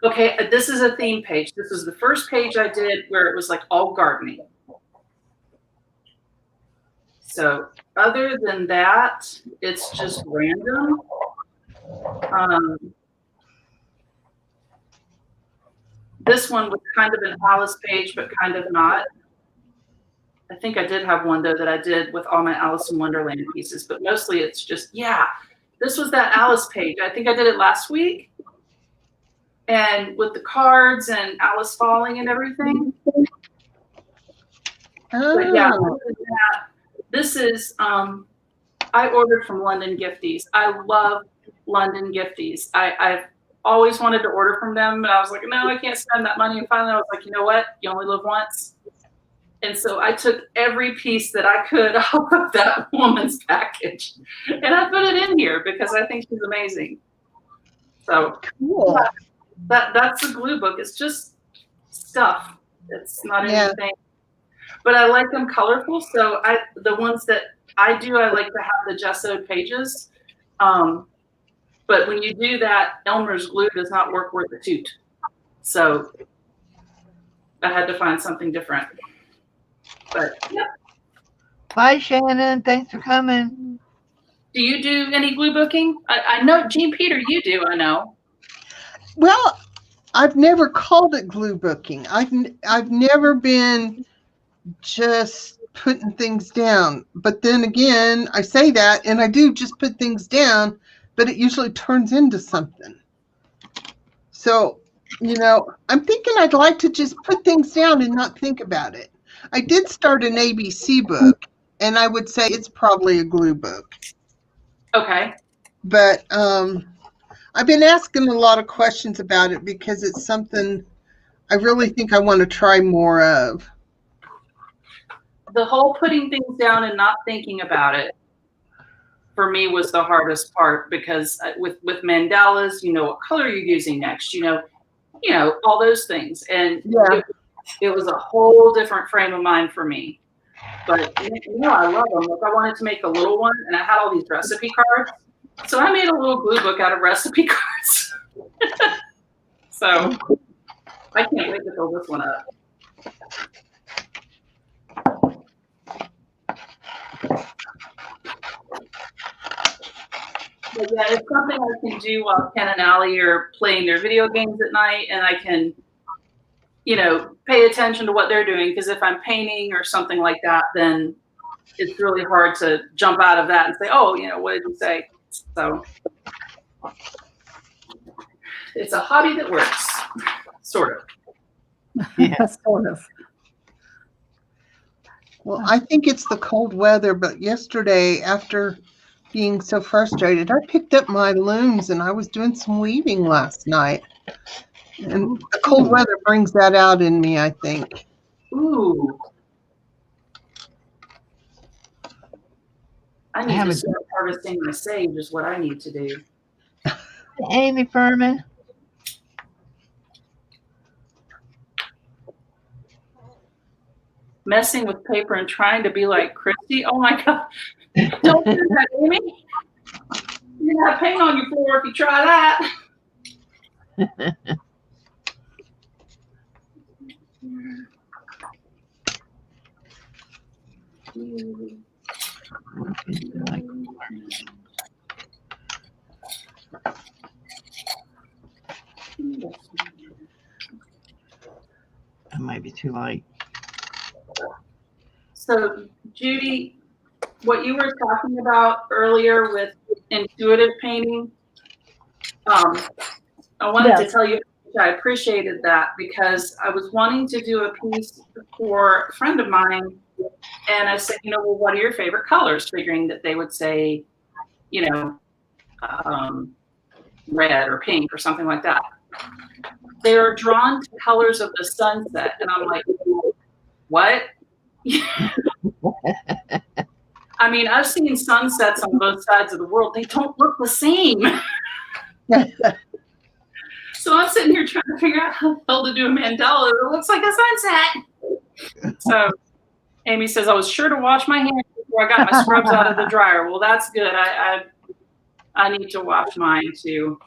Okay, this is a theme page. This is the first page I did where it was like all gardening. So other than that, it's just random. This one was kind of an Alice page, but kind of not. I think I did have one though that I did with all my Alice in Wonderland pieces, but mostly it's just, yeah, this was that Alice page. I think I did it last week. And with the cards and Alice falling and everything. But yeah, other than that, this is, I ordered from London Gifties. I love London Gifties. I've always wanted to order from them, but I was like, no, I can't spend that money. And finally I was like, you know what? You only live once. And so I took every piece that I could off of that woman's package and I put it in here because I think she's amazing. So Cool. That's a glue book. It's just stuff. It's not anything. But I like them colorful. So the ones that I do, I like to have the gessoed pages. But when you do that, Elmer's glue does not work worth a toot. So I had to find something different. But yeah. Bye, Shannon. Thanks for coming. Do you do any glue booking? I know, Jean Peter, you do, I know. Well, I've never called it glue booking. I've never been just putting things down. But then again, I say that and I do just put things down, but it usually turns into something. So, I'm thinking I'd like to just put things down and not think about it. I did start an ABC book, and I would say it's probably a glue book. Okay. But I've been asking a lot of questions about it because it's something I really think I want to try more of. The whole putting things down and not thinking about it for me was the hardest part because with mandalas, you know what color you're using next, all those things. And it was a whole different frame of mind for me. But I love them. Like I wanted to make a little one and I had all these recipe cards. So I made a little glue book out of recipe cards. So I can't wait to fill this one up. But yeah, it's something I can do while Ken and Allie are playing their video games at night, and I can, pay attention to what they're doing. Because if I'm painting or something like that, then it's really hard to jump out of that and say, oh, what did you say? So it's a hobby that works, sort of. Yeah, sort of. Well, I think it's the cold weather, but yesterday, after being so frustrated, I picked up my looms and I was doing some weaving last night. And the cold weather brings that out in me, I think. Ooh. I need to start harvesting my sage is what I need to do. Amy Furman. Messing with paper and trying to be like Christy. Oh my God. Don't do that, Amy. You have paint on your floor if you try that. It might be too light. So, Judy, what you were talking about earlier with intuitive painting, I wanted to tell you I appreciated that because I was wanting to do a piece for a friend of mine, and I said, well, what are your favorite colors? Figuring that they would say, red or pink or something like that. They are drawn to colors of the sunset, and I'm like, what? I mean, I've seen sunsets on both sides of the world. They don't look the same. So I'm sitting here trying to figure out how the hell to do a mandala that looks like a sunset. So Amy says, I was sure to wash my hands before I got my scrubs out of the dryer. Well, that's good. I need to wash mine too.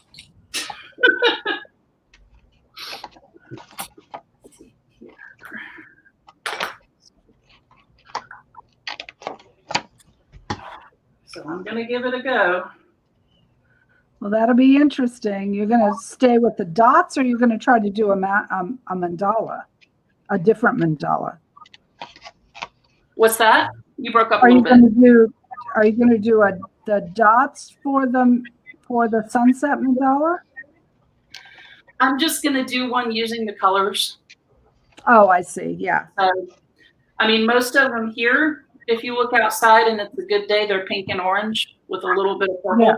So I'm going to give it a go. Well, that'll be interesting. You're going to stay with the dots, or you're going to try to do a mandala, a different mandala. What's that? You broke up a Are you little bit. going to do? Are you going to do the dots for the sunset mandala? I'm just going to do one using the colors. Oh, I see. Yeah. I mean, most of them here, if you look outside and it's a good day, they're pink and orange with a little bit of purple. Yeah.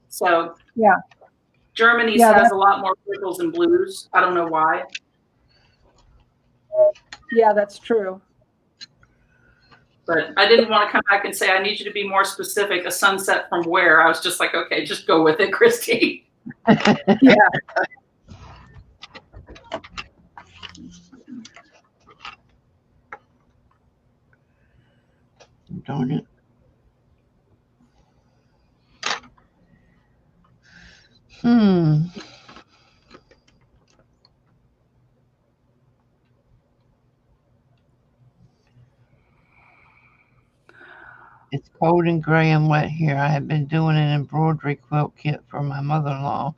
So yeah, Germany's has a lot more purples and blues. I don't know why. Yeah, that's true. But I didn't want to come back and say, I need you to be more specific. A sunset from where? I was just like, okay, just go with it, Christy. Yeah. Darn it. It's cold and gray and wet here. I have been doing an embroidery quilt kit for my mother-in-law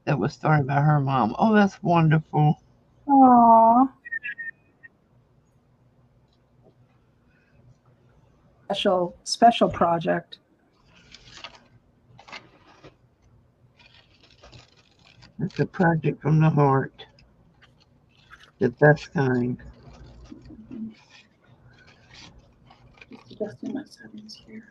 that was started by her mom. Oh, that's wonderful. Aww. Special project. It's a project from the heart. The best kind. Adjusting my settings here.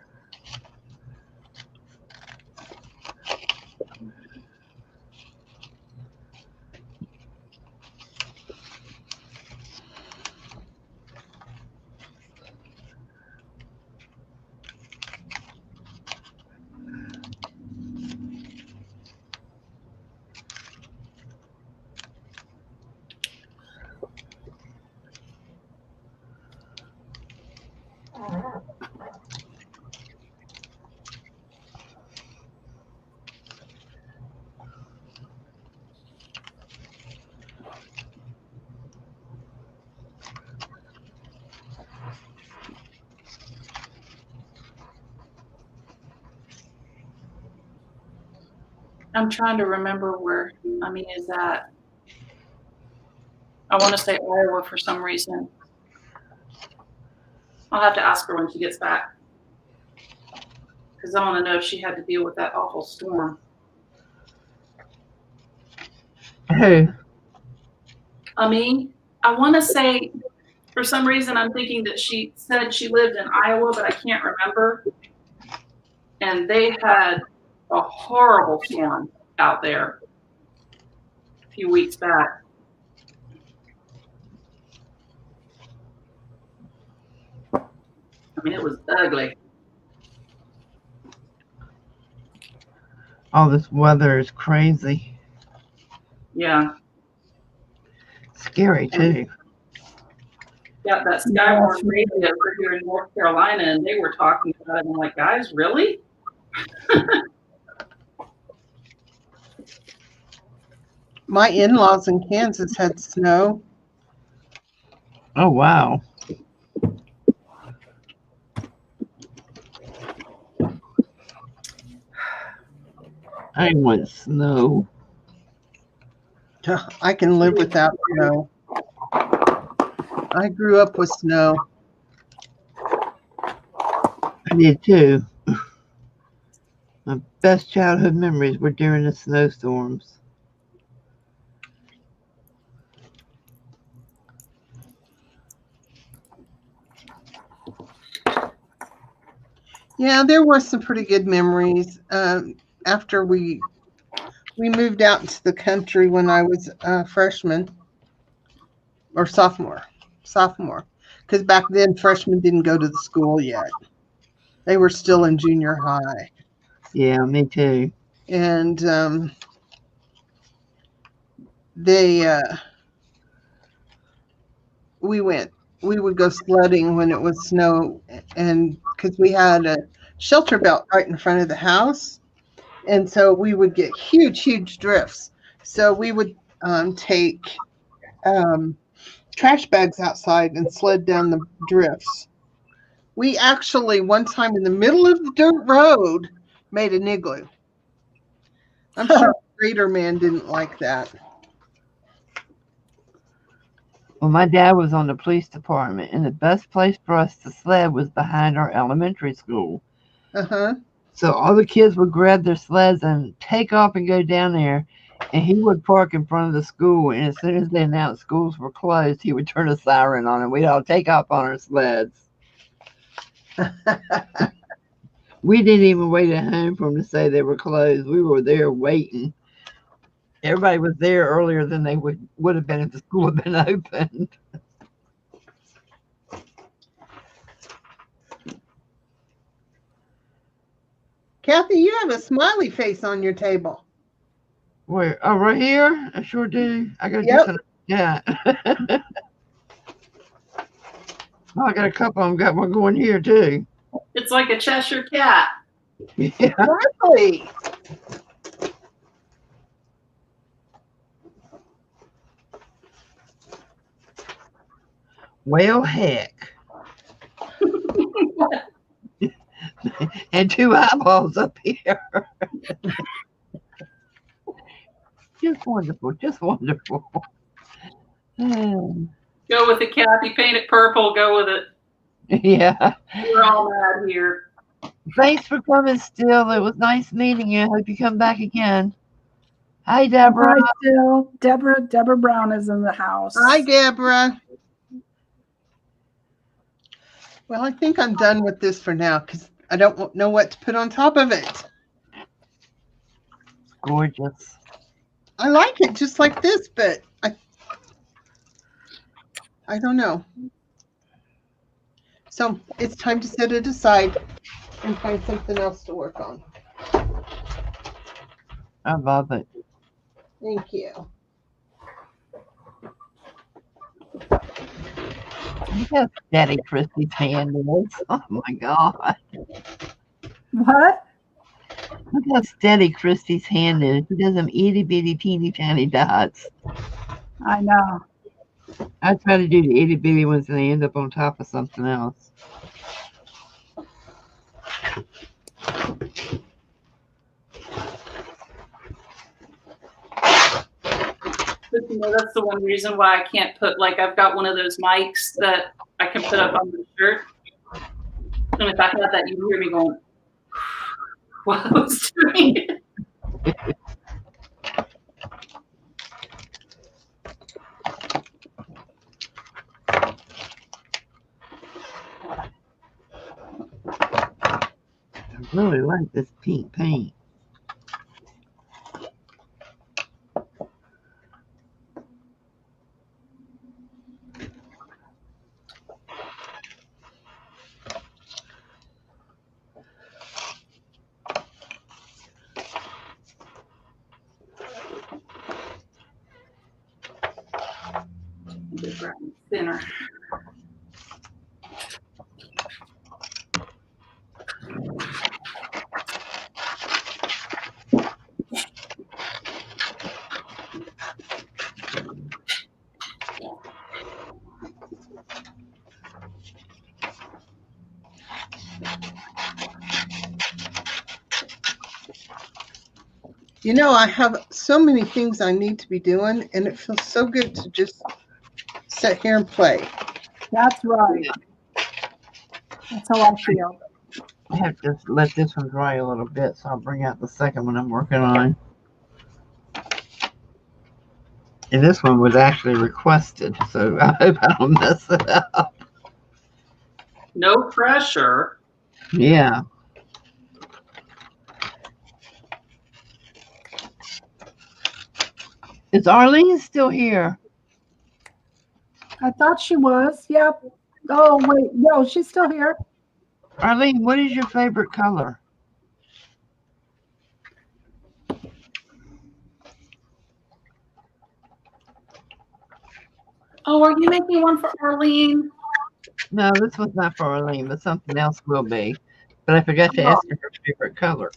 I'm trying to remember where Ami is at. I want to say Iowa for some reason. I'll have to ask her when she gets back. Because I want to know if she had to deal with that awful storm. Who? Ami, I want to say, for some reason, I'm thinking that she said she lived in Iowa, but I can't remember. And they had a horrible storm out there a few weeks back. I mean, it was ugly. All this weather is crazy. Yeah. Scary, too. Yeah, that Skywarn radio over here in North Carolina, and they were talking about it. And I'm like, guys, really? My in-laws in Kansas had snow. Oh, wow. I want snow. I can live without snow. I grew up with snow. I did too. My best childhood memories were during the snowstorms. Yeah, there were some pretty good memories. After we moved out into the country when I was a freshman or sophomore, because back then freshmen didn't go to the school yet. They were still in junior high. Yeah, me too. And we would go sledding when it was snow, and because we had a shelter belt right in front of the house, and so we would get huge drifts. So we would take trash bags outside and sled down the drifts We actually, one time in the middle of the dirt road, made an igloo. I'm sure the grader man didn't like that. Well, my dad was on the police department, and the best place for us to sled was behind our elementary school. Uh-huh. So all the kids would grab their sleds and take off and go down there, and he would park in front of the school, and as soon as they announced schools were closed, he would turn a siren on, and we'd all take off on our sleds. We didn't even wait at home for them to say they were closed. We were there waiting. Everybody was there earlier than they would have been if the school had been opened. Kathy, you have a smiley face on your table. Where? Oh, right here? I sure do. I got to Yep. do something. Yeah. Oh, I got a couple of them. Got one going here, too. It's like a Cheshire cat. Yeah. Exactly. Well, heck. And two eyeballs up here. Just wonderful. Just wonderful. Go with it, Kathy. Paint it purple. Go with it. Yeah. We're all mad here. Thanks for coming, Still. It was nice meeting you. Hope you come back again. Hi, Deborah. Hi, Still. Deborah Brown is in the house. Hi, Deborah. Well, I think I'm done with this for now because I don't know what to put on top of it. Gorgeous. I like it just like this, but I don't know. So it's time to set it aside and find something else to work on. I love it. Thank you. Look how steady Christy's hand is. Oh my God. What? Look how steady Christy's hand is. She does them itty bitty teeny tiny dots. I know. I try to do the itty bitty ones and they end up on top of something else. But, you know, that's the one reason why I can't put, like, I've got one of those mics that I can put up on the shirt. And if I had that, you'd hear me going, what I was doing. I really like this pink paint. Thinner. You know, I have so many things I need to be doing, and it feels so good to just sit here and play. That's right. That's how I feel. I have to let this one dry a little bit, so I'll bring out the second one I'm working on. And this one was actually requested, so I hope I don't mess it up. No pressure. Yeah. Is Arlene still here? I thought she was. Yep. Oh, wait. No, she's still here. Arlene, what is your favorite color? Oh, are you making one for Arlene? No, this one's not for Arlene, but something else will be. But I forgot to ask her her favorite color.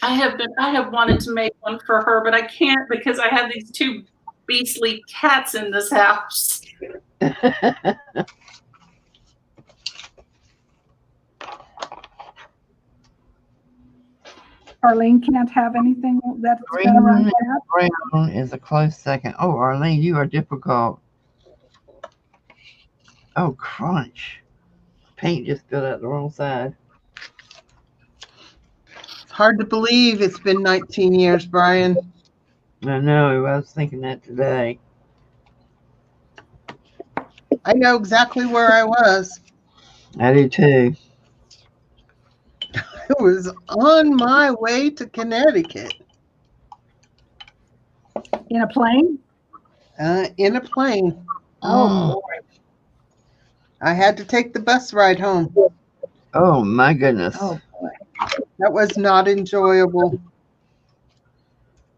I have wanted to make one for her, but I can't because I have these two beastly cats in this house. Arlene can't have anything that's going to run Green bad. and brown is a close second. Oh, Arlene, you are difficult. Oh, crunch. Paint just got out the wrong side. It's hard to believe it's been 19 years, Brian. I know, I was thinking that today. I know exactly where I was. I do too. I was on my way to Connecticut In a plane? in a plane. Oh, Mm. I had to take the bus ride home. Oh, my goodness. oh boy. That was not enjoyable.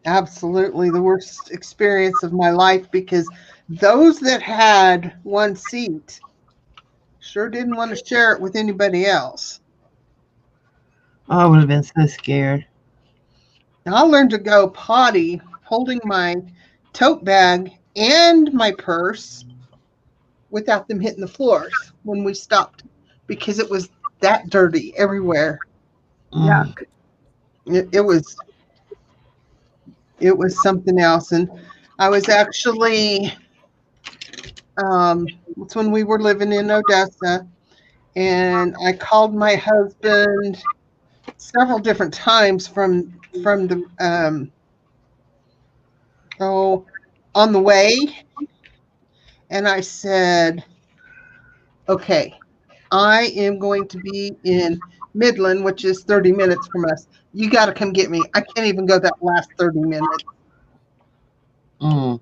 Absolutely the worst experience of my life, because those that had one seat sure didn't want to share it with anybody else. Oh, I would have been so scared. I learned to go potty holding my tote bag and my purse without them hitting the floors when we stopped, because it was that dirty everywhere. Mm. Yuck. It was something else. And I was actually it's when we were living in Odessa, and I called my husband several different times from the on the way, and I said, okay, I am going to be in Midland, which is 30 minutes from us. You got to come get me. I can't even go that last 30 minutes. Mm.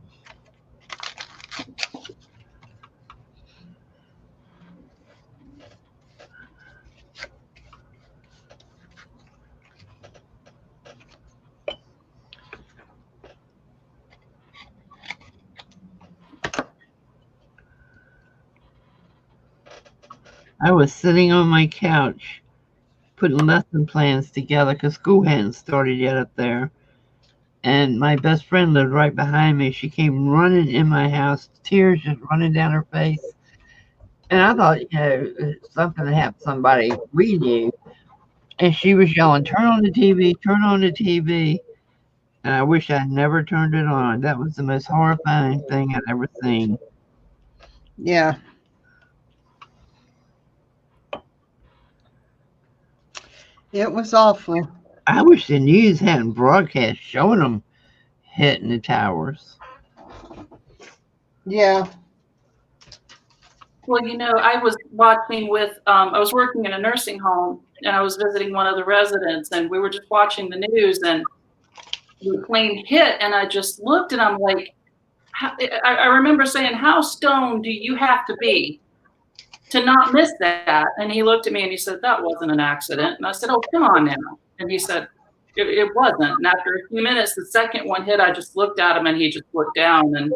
I was sitting on my couch putting lesson plans together because school hadn't started yet up there. And my best friend lived right behind me. She came running in my house, tears just running down her face. And I thought, something had happened to somebody we knew. And she was yelling, turn on the TV, turn on the TV. And I wish I'd never turned it on. That was the most horrifying thing I'd ever seen. Yeah. It was awful. I wish the news hadn't broadcast showing them hitting the towers. Yeah. Well, I was watching I was working in a nursing home, and I was visiting one of the residents, and we were just watching the news, and the plane hit, and I just looked, and I'm like, I remember saying, how stoned do you have to be to not miss that? And he looked at me and he said, that wasn't an accident. And I said, oh, come on now. And he said, it wasn't. And after a few minutes, the second one hit, I just looked at him, and he just looked down and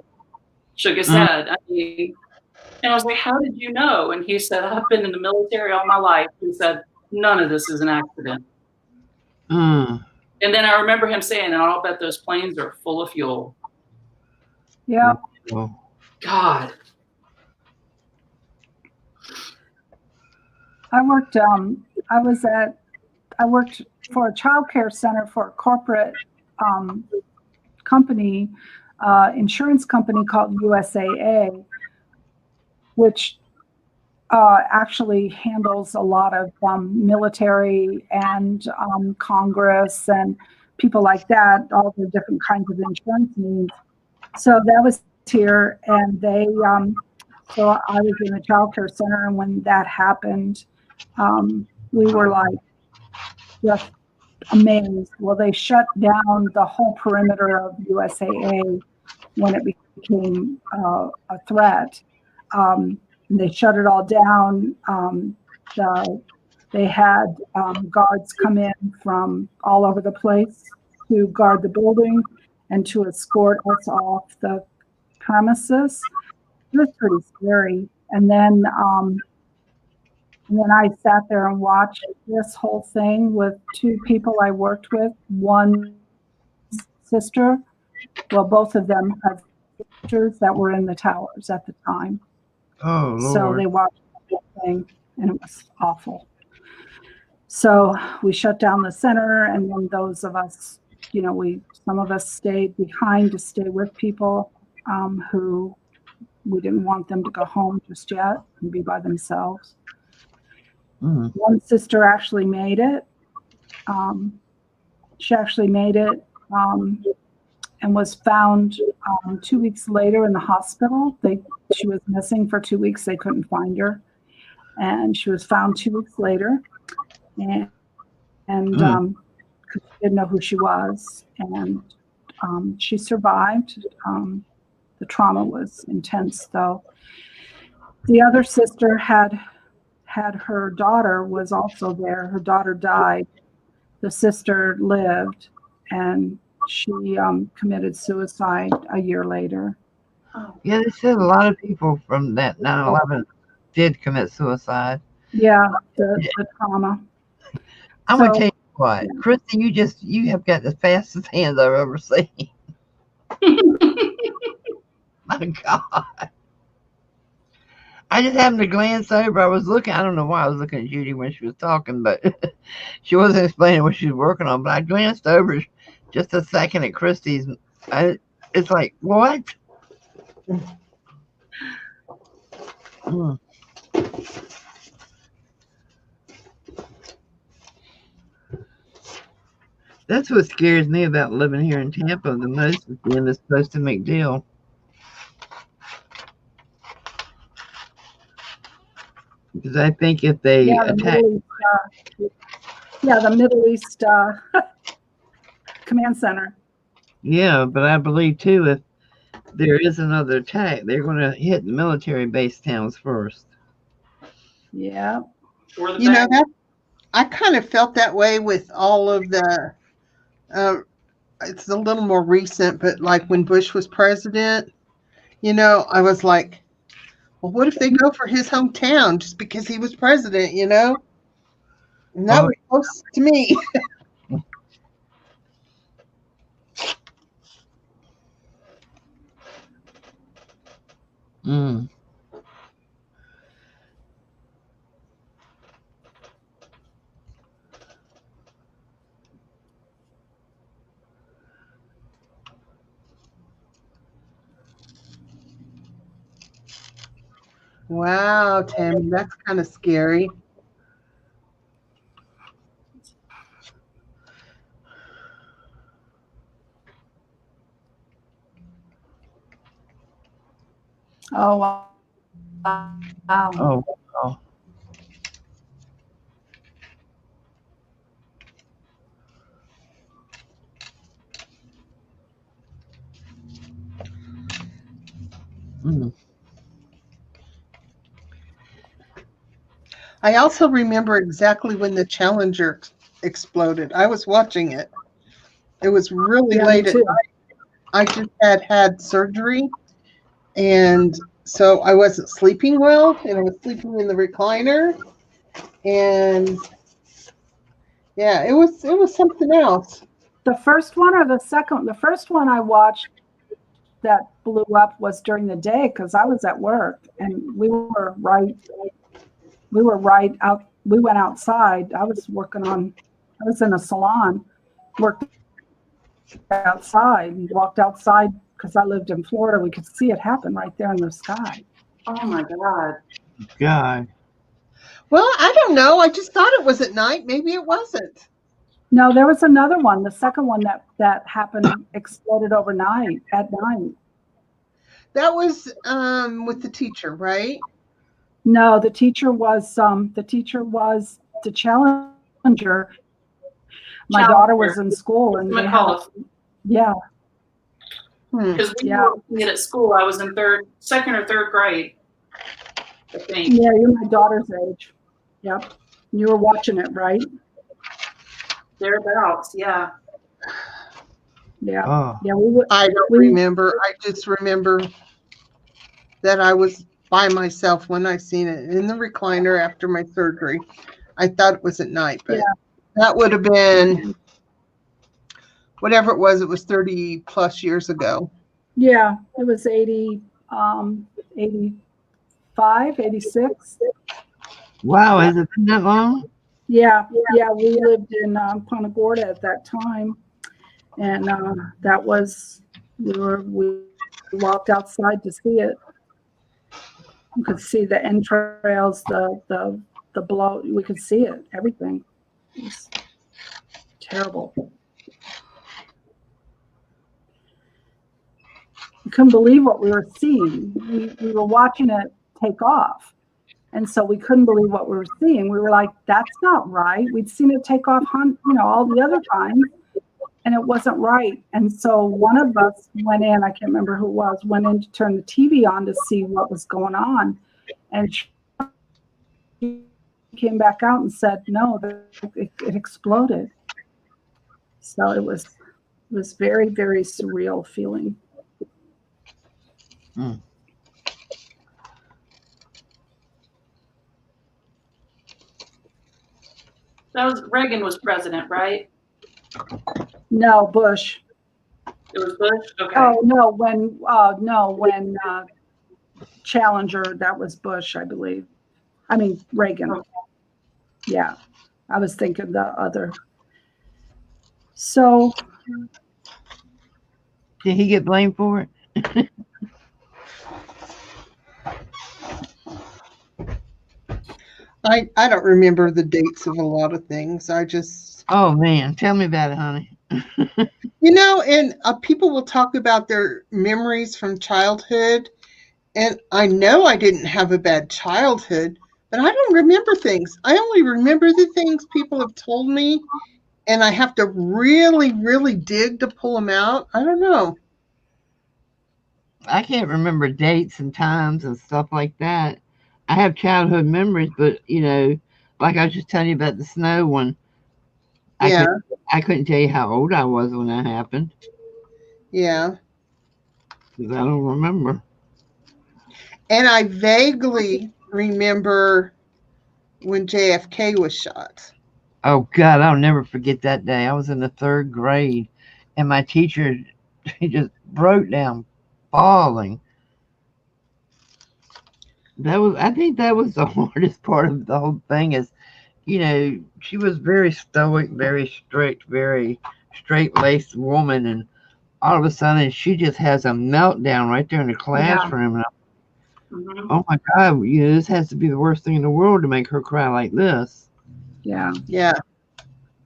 shook his head. And I was like, how did you know? And he said, I've been in the military all my life. He said, none of this is an accident. Mm. And then I remember him saying, and I'll bet those planes are full of fuel. Yeah. Oh. God. I worked for a child care center for a corporate company, insurance company called USAA, which actually handles a lot of military and Congress and people like that, all the different kinds of insurance needs. So that was here, and so I was in a child care center, and when that happened, we were like just amazed. Well, they shut down the whole perimeter of USAA when it became a threat. They shut it all down. They had guards come in from all over the place to guard the building and to escort us off the premises. It was pretty scary. And then I sat there and watched this whole thing with two people I worked with. One sister, well, both of them had sisters that were in the towers at the time. Oh, Lord. So they watched the whole thing, and it was awful. So we shut down the center, and then those of us, some of us stayed behind to stay with people who we didn't want them to go home just yet and be by themselves. One sister actually made it. She actually made it and was found 2 weeks later in the hospital. She was missing for 2 weeks. They couldn't find her. And she was found 2 weeks later. And because they didn't know who she was. And she survived. The trauma was intense, though. The other sister had her daughter was also there. Her daughter died. The sister lived, and she committed suicide a year later. Yeah, they said a lot of people from that 9/11 did commit suicide. Yeah, the trauma. I'm going to tell you what, yeah. Christy, you have got the fastest hands I've ever seen. My God. I just happened to glance over. I was looking. I don't know why I was looking at Judy when she was talking, but she wasn't explaining what she was working on. But I glanced over just a second at Christy's. It's like, what? That's what scares me about living here in Tampa the most, is being this close to McDill. Because I think if they attack... the Middle East Command Center. Yeah, but I believe, too, if there is another attack, they're going to hit the military base towns first. Yeah. I kind of felt that way with all of the... it's a little more recent, but like when Bush was president, I was like, well, what if they go for his hometown just because he was president, And that was close to me. Wow, Tammy, that's kind of scary. Oh, wow. Oh, wow. I also remember exactly when the Challenger exploded. I was watching it. It was really late at night. I just had surgery, and so I wasn't sleeping well, and I was sleeping in the recliner, and yeah, it was something else. The first one or the second? The first one I watched that blew up was during the day because I was at work, and we were right out. We went outside. I was in a salon, worked outside and walked outside because I lived in Florida. We could see it happen right there in the sky. Oh my God. God. Well, I don't know. I just thought it was at night. Maybe it wasn't. No, there was another one. The second one that happened exploded overnight at night. That was with the teacher, right? No, the teacher was the Challenger. My daughter was in school, and yeah. Because we were watching it at school. I was in second or third grade, I think. Yeah, you're my daughter's age. Yep. You were watching it, right? Thereabouts, yeah. Yeah. Oh. Yeah, we would. I don't remember. I just remember that I was by myself when I seen it in the recliner after my surgery. I thought it was at night, but that would have been whatever it was 30 plus years ago. Yeah, it was 85, 86. Wow, has it been that long? Yeah, yeah, we lived in Punta Gorda at that time, and that was we walked outside to see it. You could see the entrails, the blow. We could see it, everything. It was terrible. We couldn't believe what we were seeing. We were watching it take off. And so we couldn't believe what we were seeing. We were like, that's not right. We'd seen it take off, all the other times, and it wasn't right. And so one of us went in, I can't remember who it was, went in to turn the TV on to see what was going on. And she came back out and said, no, it exploded. So it was very, very surreal feeling. Mm. That was Reagan was president, right? No, Bush. It was Bush. Okay. Oh no, when Challenger, that was Bush, I believe. I mean Reagan. Okay. Yeah, I was thinking the other. So Did he get blamed for it? I don't remember the dates of a lot of things. I just, Oh man, tell me about it, honey. and people will talk about their memories from childhood. And I know I didn't have a bad childhood, but I don't remember things. I only remember the things people have told me, and I have to really, really dig to pull them out. I don't know. I can't remember dates and times and stuff like that. I have childhood memories, but like I was just telling you about the snow one. Yeah, I couldn't tell you how old I was when that happened yeah. because I don't remember. And I vaguely remember when JFK was shot. Oh God, I'll never forget that day. I was in the third grade, and my teacher she just broke down, bawling. I think that was the hardest part of the whole thing. Is she was very stoic, very strict, very straight-laced woman, and all of a sudden she just has a meltdown right there in the classroom. Mm-hmm. Oh my God, this has to be the worst thing in the world to make her cry like this. yeah. Yeah,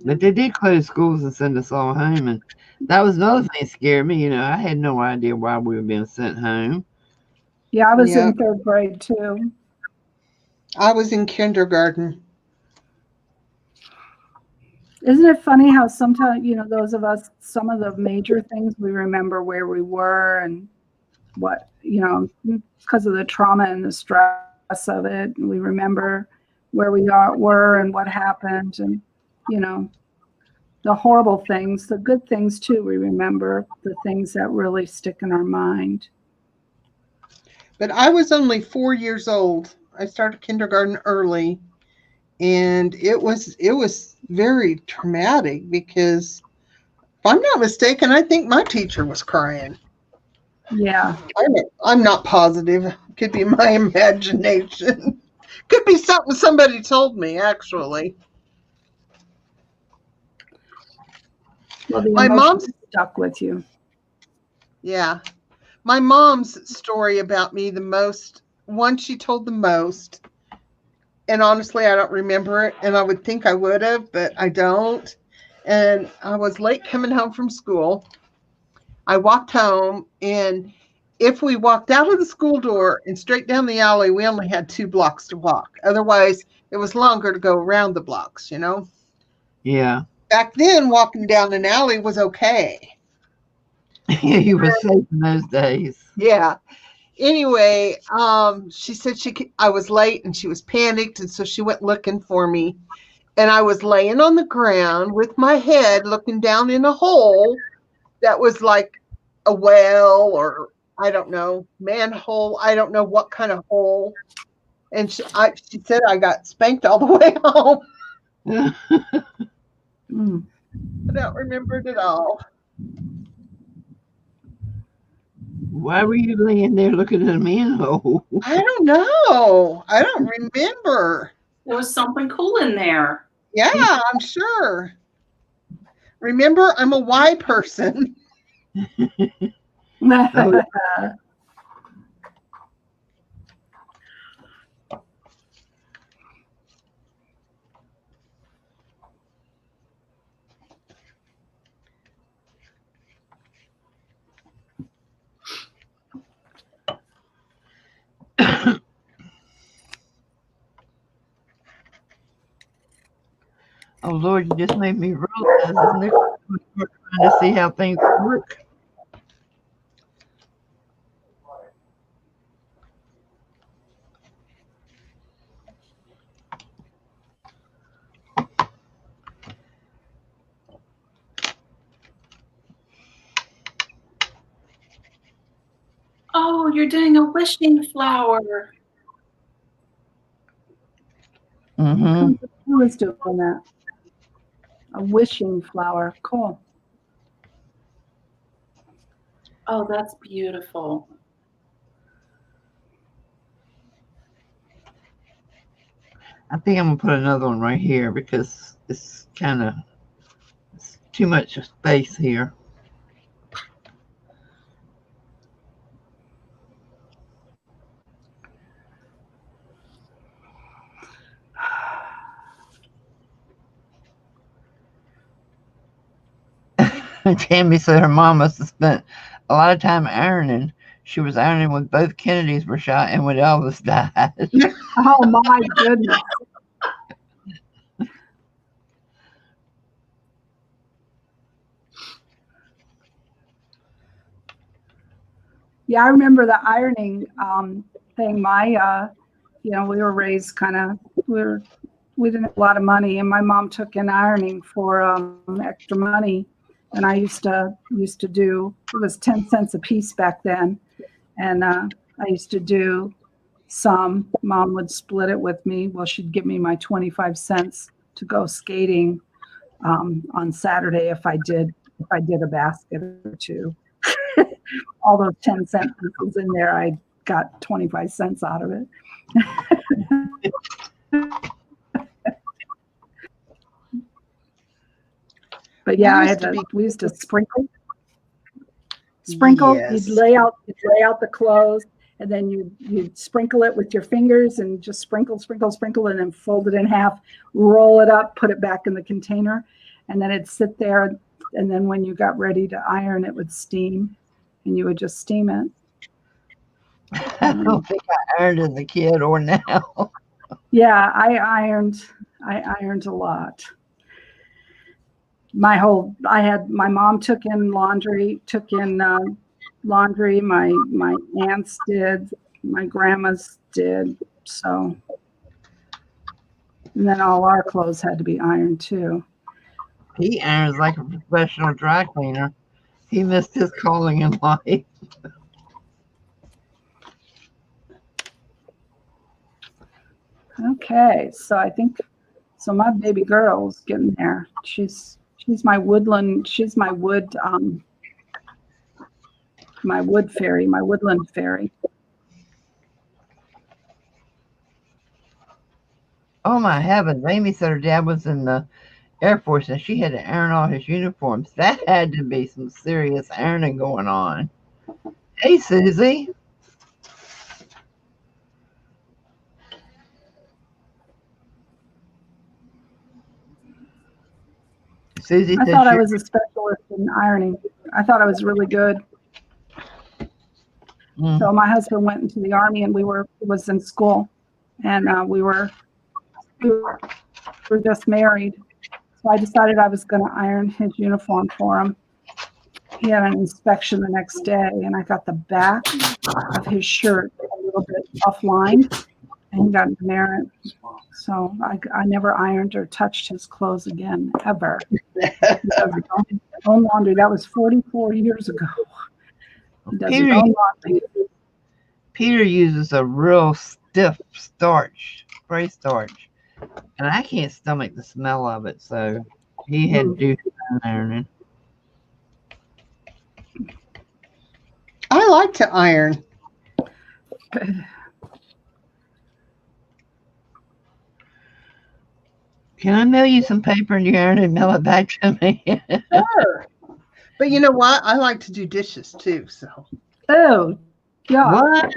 But they did close schools and send us all home, and that was another thing that scared me. I had no idea why we were being sent home. Yeah, I was yeah. in third grade too. I was in kindergarten. Isn't it funny how sometimes, those of us, some of the major things we remember where we were and what, because of the trauma and the stress of it, we remember where we were and what happened and, the horrible things, the good things too. We remember the things that really stick in our mind. But I was only 4 years old. I started kindergarten early, and it was very traumatic because, if I'm not mistaken, I think my teacher was crying. Yeah. I'm not positive. It could be my imagination. Could be something somebody told me, actually. Well, the My emotion mom's stuck with you. Yeah. My mom's story about me, the most one she told the most, and honestly I don't remember it, and I would think I would have, but I don't. And I was late coming home from school. I walked home, and if we walked out of the school door and straight down the alley, we only had 2 blocks to walk. Otherwise, it was longer to go around the blocks. Yeah. Back then, walking down an alley was okay. Yeah, you were safe in those days. Yeah. Anyway, she said I was late and she was panicked, and so she went looking for me. And I was laying on the ground with my head looking down in a hole that was like a well, or I don't know, manhole. I don't know what kind of hole. And she said I got spanked all the way home. Mm. I don't remember it at all. Why were you laying there looking at a manhole? I don't know. I don't remember. There was something cool in there. Yeah, I'm sure. Remember, I'm a Y person. Oh, oh Lord, you just made me realize this next we're trying to see how things work. Oh, you're doing a wishing flower. Mm-hmm. Who is doing that? A wishing flower. Cool. Oh, that's beautiful. I think I'm gonna put another one right here because it's kind of too much space here. Tammy said her mom must have spent a lot of time ironing. She was ironing when both Kennedys were shot and when Elvis died. Oh my goodness. Yeah, I remember the ironing thing. We were raised kind of, we didn't have a lot of money, and my mom took in ironing for extra money. And I used to do, it was 10 cents a piece back then. And I used to do some. Mom would split it with me. Well, she'd give me my 25 cents to go skating on Saturday if I did a basket or two. All those 10-cent pieces in there, I got 25 cents out of it. But yeah, we used to sprinkle. Yes. You'd lay out the clothes, and then you'd sprinkle it with your fingers and just sprinkle, and then fold it in half, roll it up, put it back in the container, and then it'd sit there. And then when you got ready to iron, it would steam, and you would just steam it. I don't think I ironed as a kid or now. Yeah, I ironed a lot. My mom took in laundry, my aunts did, my grandmas did, so, and then all our clothes had to be ironed too. He irons like a professional dry cleaner. He missed his calling in life. Okay, so I think, my baby girl's getting there. She's my woodland, my wood fairy, my woodland fairy. Oh my heavens. Amy said her dad was in the Air Force and she had to iron all his uniforms. That had to be some serious ironing going on. Hey, Susie. Susie I said thought I was a specialist in ironing. I thought I was really good. So my husband went into the Army, and was in school, and we were just married. So I decided I was going to iron his uniform for him. He had an inspection the next day, and I got the back of his shirt a little bit offlined, and he got merit. So I never ironed or touched his clothes again, ever. He does his own laundry. That was 44 years ago. He does his own laundry. Peter uses a real stiff starch, spray starch, and I can't stomach the smell of it, so he had to do some ironing. I like to iron. Can I mail you some paper and yarn and mail it back to me? Sure. But you know what? I like to do dishes too. So Oh, yeah. What?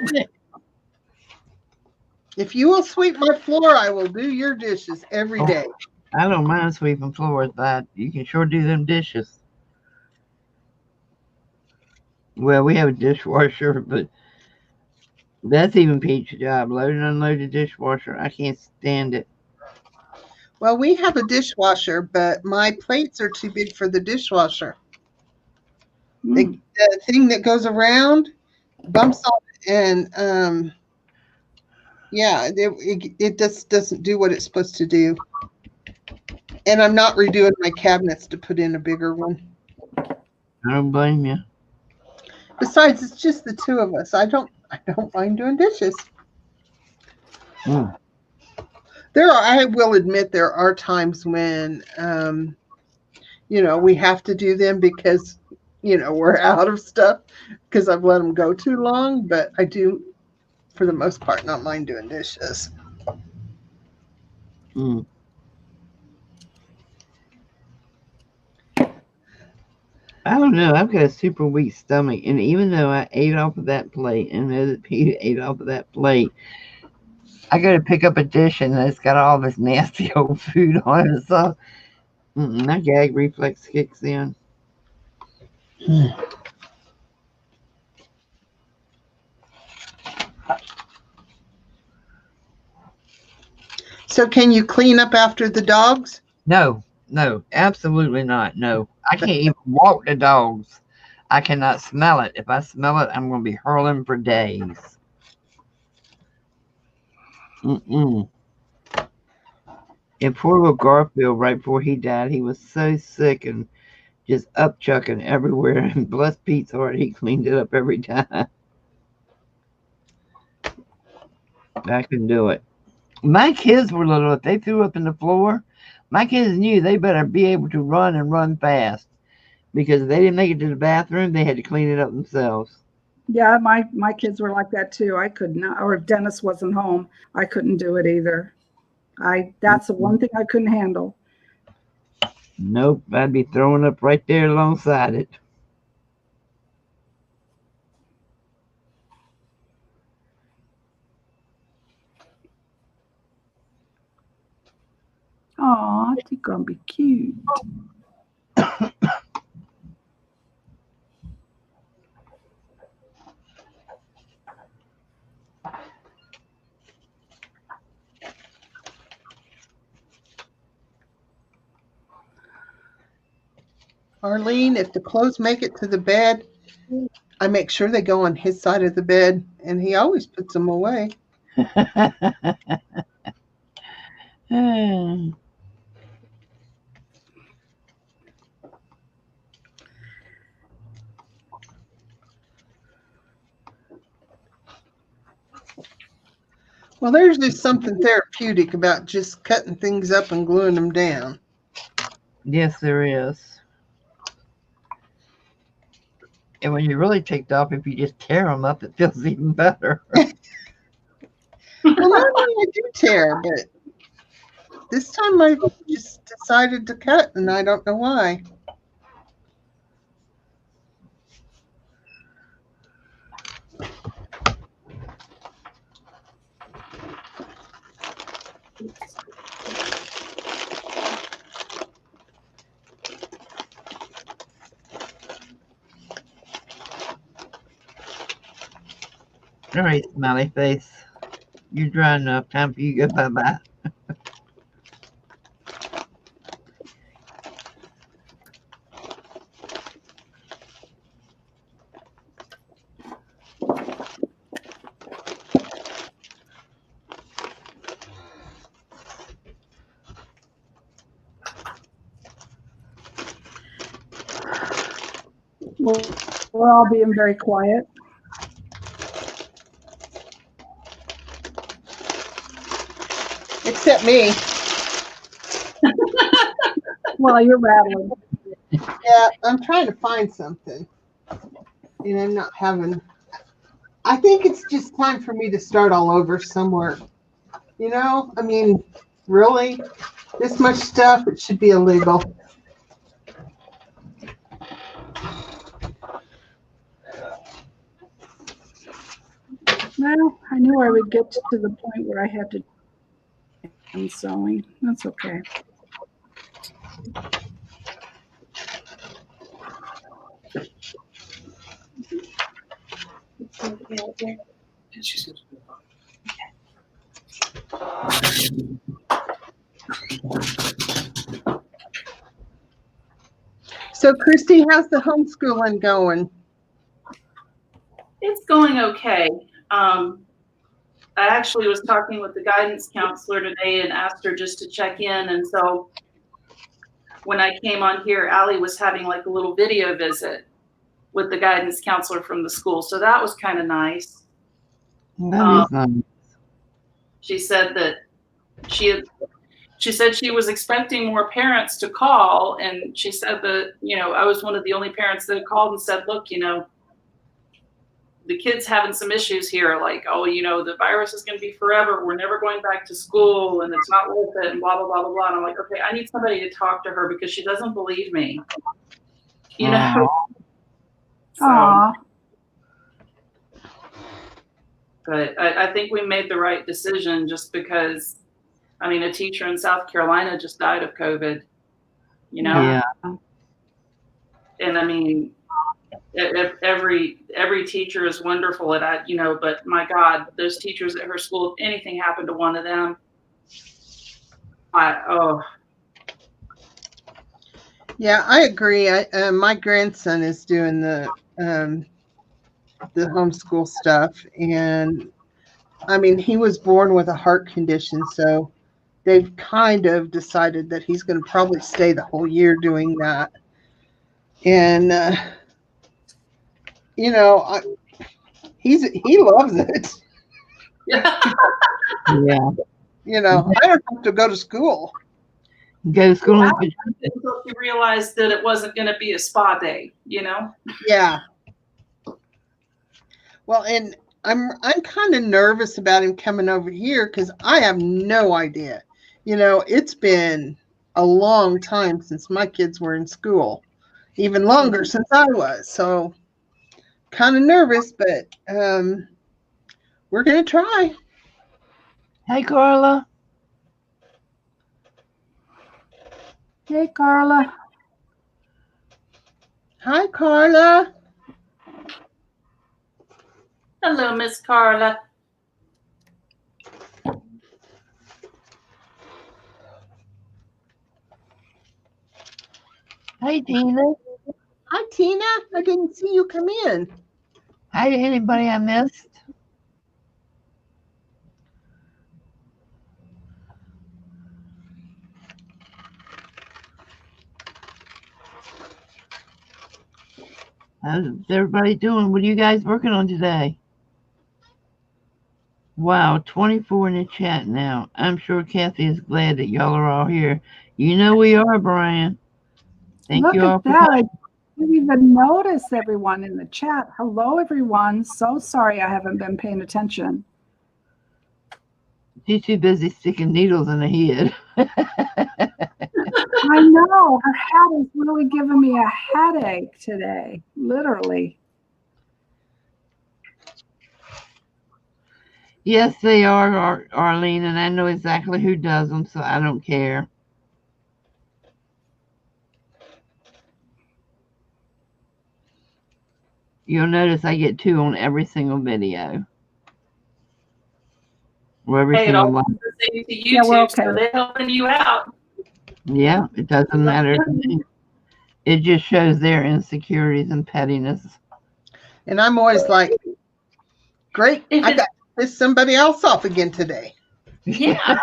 if you will sweep my floor, I will do your dishes every Oh. day. I don't mind sweeping floors, but you can sure do them dishes. Well, we have a dishwasher, but that's even Pete's job. Load and unload the dishwasher. I can't stand it. Well, we have a dishwasher, but my plates are too big for the dishwasher. Mm. The thing that goes around bumps on it, and yeah, it just doesn't do what it's supposed to do. And I'm not redoing my cabinets to put in a bigger one. I don't blame you. Besides, it's just the two of us. I don't mind doing dishes. Mm. I will admit, there are times when, we have to do them because, we're out of stuff because I've let them go too long. But I do, for the most part, not mind doing dishes. Mm. I don't know. I've got a super weak stomach, and even though I ate off of that plate and know that Pete ate off of that plate, I go to pick up a dish and it's got all this nasty old food on it. So my gag reflex kicks in. So can you clean up after the dogs? No, absolutely not. No, I can't even walk the dogs. I cannot smell it. If I smell it, I'm going to be hurling for days. Mm-mm. And poor little Garfield, right before he died, he was so sick and just upchucking everywhere. And bless Pete's heart, he cleaned it up every time. I can do it. My kids were little. If they threw up in the floor, my kids knew they better be able to run and run fast because if they didn't make it to the bathroom, they had to clean it up themselves. Yeah, my kids were like that too. I could not, or if Dennis wasn't home, I couldn't do it either. That's the one thing I couldn't handle. Nope, I'd be throwing up right there alongside it. Aw, you're gonna be cute. Arlene, if the clothes make it to the bed, I make sure they go on his side of the bed, and he always puts them away. Well, there's just something therapeutic about just cutting things up and gluing them down. Yes, there is. And when you're really ticked off, if you just tear them up, it feels even better. Well, normally I do tear, but this time I just decided to cut, and I don't know why. All right, smiley face. You're dry enough. Time for you to go bye-bye. We're all being very quiet. Except me. Well, you're rattling. Yeah, I'm trying to find something, and I'm not having. I think it's just time for me to start all over somewhere. I mean, really? This much stuff, it should be illegal. Well, I knew I would get to the point where I had to end sewing. That's okay. So, Christy, how's the homeschooling going? It's going okay. I actually was talking with the guidance counselor today and asked her just to check in. And so when I came on here, Allie was having like a little video visit with the guidance counselor from the school. So that was kind of nice. That is nice. She said that she said she was expecting more parents to call. And she said that, you know, I was one of the only parents that called and said, look, you know, the kid's having some issues here, like, oh, you know, the virus is going to be forever. We're never going back to school and it's not worth it and blah, blah, blah, blah, blah. And I'm like, okay, I need somebody to talk to her because she doesn't believe me. You know? Aw. But I think we made the right decision just because, I mean, a teacher in South Carolina just died of COVID, you know? Yeah. And I mean, every teacher is wonderful at, you know, but my God, those teachers at her school, if anything happened to one of them, Yeah, I agree. My grandson is doing the homeschool stuff, and I mean, he was born with a heart condition, so they've kind of decided that he's going to probably stay the whole year doing that. And you know, he loves it. Yeah. Yeah. You know, I don't have to go to school. Go to school. Until she realized that it wasn't going to be a spa day, you know? Yeah. Well, and I'm kind of nervous about him coming over here because I have no idea. You know, it's been a long time since my kids were in school, even longer since I was. So kind of nervous, but we're going to try. Hey, Carla. Hey, Carla. Hi, Carla. Hello, Miss Carla. Hey, Tina. Hi, Tina. I didn't see you come in. Hi, anybody I missed? How's everybody doing? What are you guys working on today? Wow, 24 in the chat now. I'm sure Kathy is glad that y'all are all here. You know we are, Brian. Thank Look you all at for that. coming. I didn't even notice everyone in the chat. Hello, everyone. So sorry I haven't been paying attention. She's too busy sticking needles in her head. I know. Her hat is really giving me a headache today. Literally. Yes, they are, Arlene, and I know exactly who does them, so I don't care. You'll notice I get 2 on every single video. Or every Hey, it single all live. the same to YouTube, Yeah, we're okay. so they're helping you out. Yeah, it doesn't matter to me. It just shows their insecurities and pettiness. And I'm always like, great, If I it's- got to piss somebody else off again today. Yeah.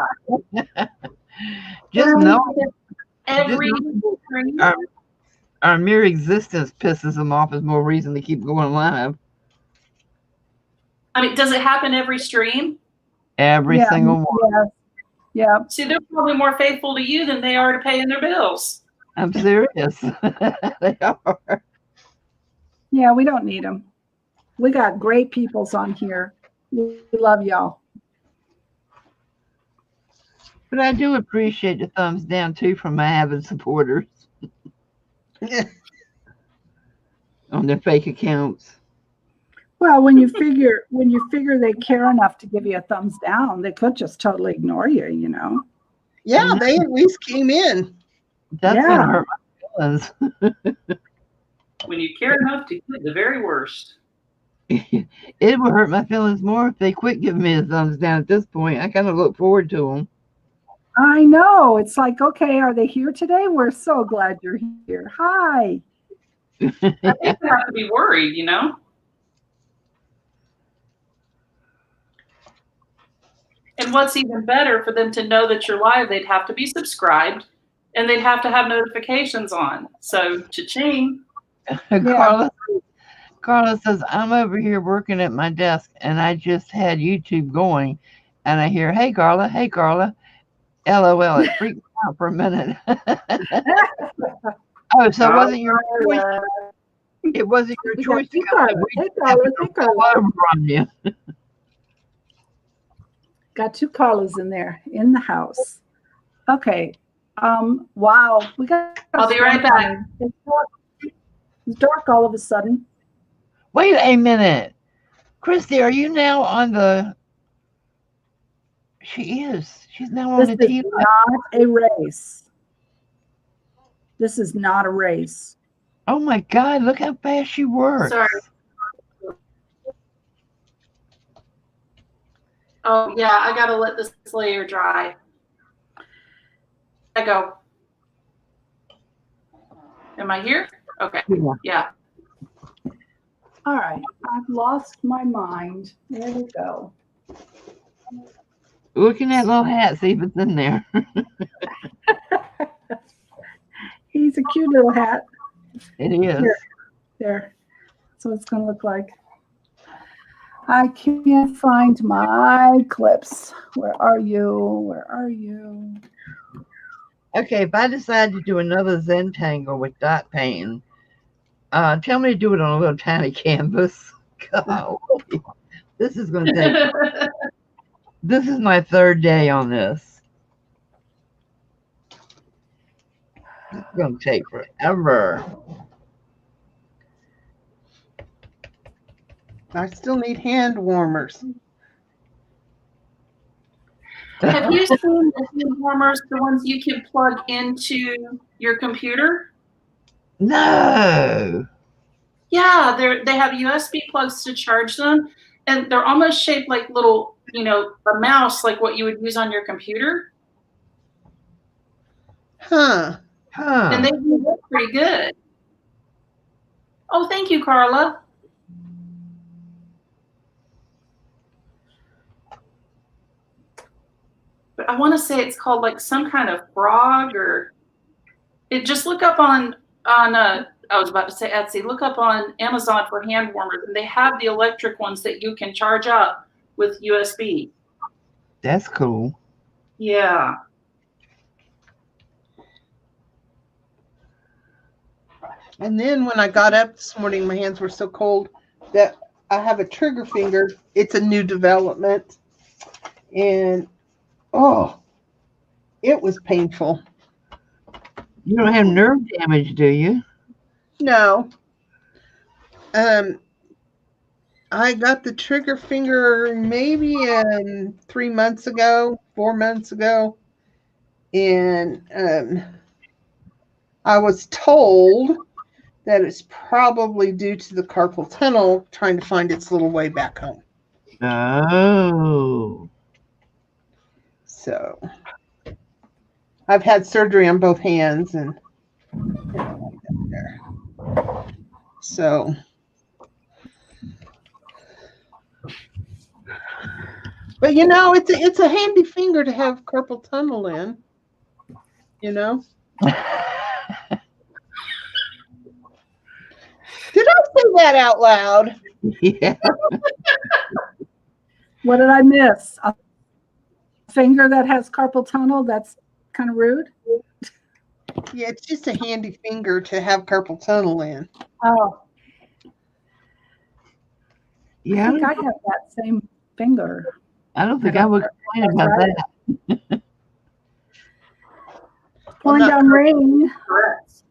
Just know Every our mere existence pisses them off is more reason to keep going live. I mean, does it happen every stream? Every single one. Yes. Yeah. See, they're probably more faithful to you than they are to paying their bills. I'm serious. They are. Yeah, we don't need them. We got great peoples on here. We love y'all. But I do appreciate the thumbs down too from my avid supporters on their fake accounts. Well, when you figure they care enough to give you a thumbs down, they could just totally ignore you, you know. Yeah, they at least came in. That's Yeah. gonna hurt my feelings. When you care enough to get the very worst. It would hurt my feelings more if they quit giving me a thumbs down at this point. I kind of look forward to them. I know. It's like, okay, are they here today? We're so glad you're here. Hi. I think you have to be worried, you know? And what's even better, for them to know that you're live, they'd have to be subscribed and they'd have to have notifications on. So, cha-ching. Carla says, I'm over here working at my desk and I just had YouTube going and I hear, hey, Carla, LOL. It freaked me out for a minute. Oh, so it wasn't your choice. It wasn't your choice to come in. We just happened to roll over on you. Got two Carlas in there in the house. Okay. Wow. We got. I'll be right back. It's dark all of a sudden. Wait a minute. Christy, are you now on the... She is. She's now on the This is TV. not a race. This is not a race. Oh my God, look how fast she works. Sorry. Oh, yeah, I got to let this layer dry. I go. Am I here? Okay. Yeah. All right. I've lost my mind. There we go. Looking at little hat, see if it's in there. He's a cute little hat. It is. There. That's what it's going to look like. I can't find my clips. Where are you? Where are you? Okay, if I decide to do another Zentangle with dot painting, tell me to do it on a little tiny canvas. God, this is going to take... This is my third day on this. It's going to take forever. I still need hand warmers. Have you seen the hand warmers, the ones you can plug into your computer? No. Yeah, they have USB plugs to charge them, and they're almost shaped like little, you know, a mouse, like what you would use on your computer. Huh. And they do look pretty good. Oh, thank you, Carla. But I want to say it's called like some kind of frog, or it. Just look up on I was about to say Etsy. Look up on Amazon for hand warmers, and they have the electric ones that you can charge up with USB. That's cool. Yeah. And then when I got up this morning, my hands were so cold that I have a trigger finger. It's a new development. And, oh, it was painful. You don't have nerve damage, do you? No. I got the trigger finger maybe 3 months ago, 4 months ago. And I was told that it's probably due to the carpal tunnel trying to find its little way back home. Oh. So I've had surgery on both hands and so but you know, it's a handy finger to have carpal tunnel in, you know. Did I say that out loud? Yeah. What did I miss? A finger that has carpal tunnel? That's kind of rude. Yeah, it's just a handy finger to have carpal tunnel in. Oh, Yeah. I think I have that same finger. I don't think I would complain about that. Pouring not down rain. Correct.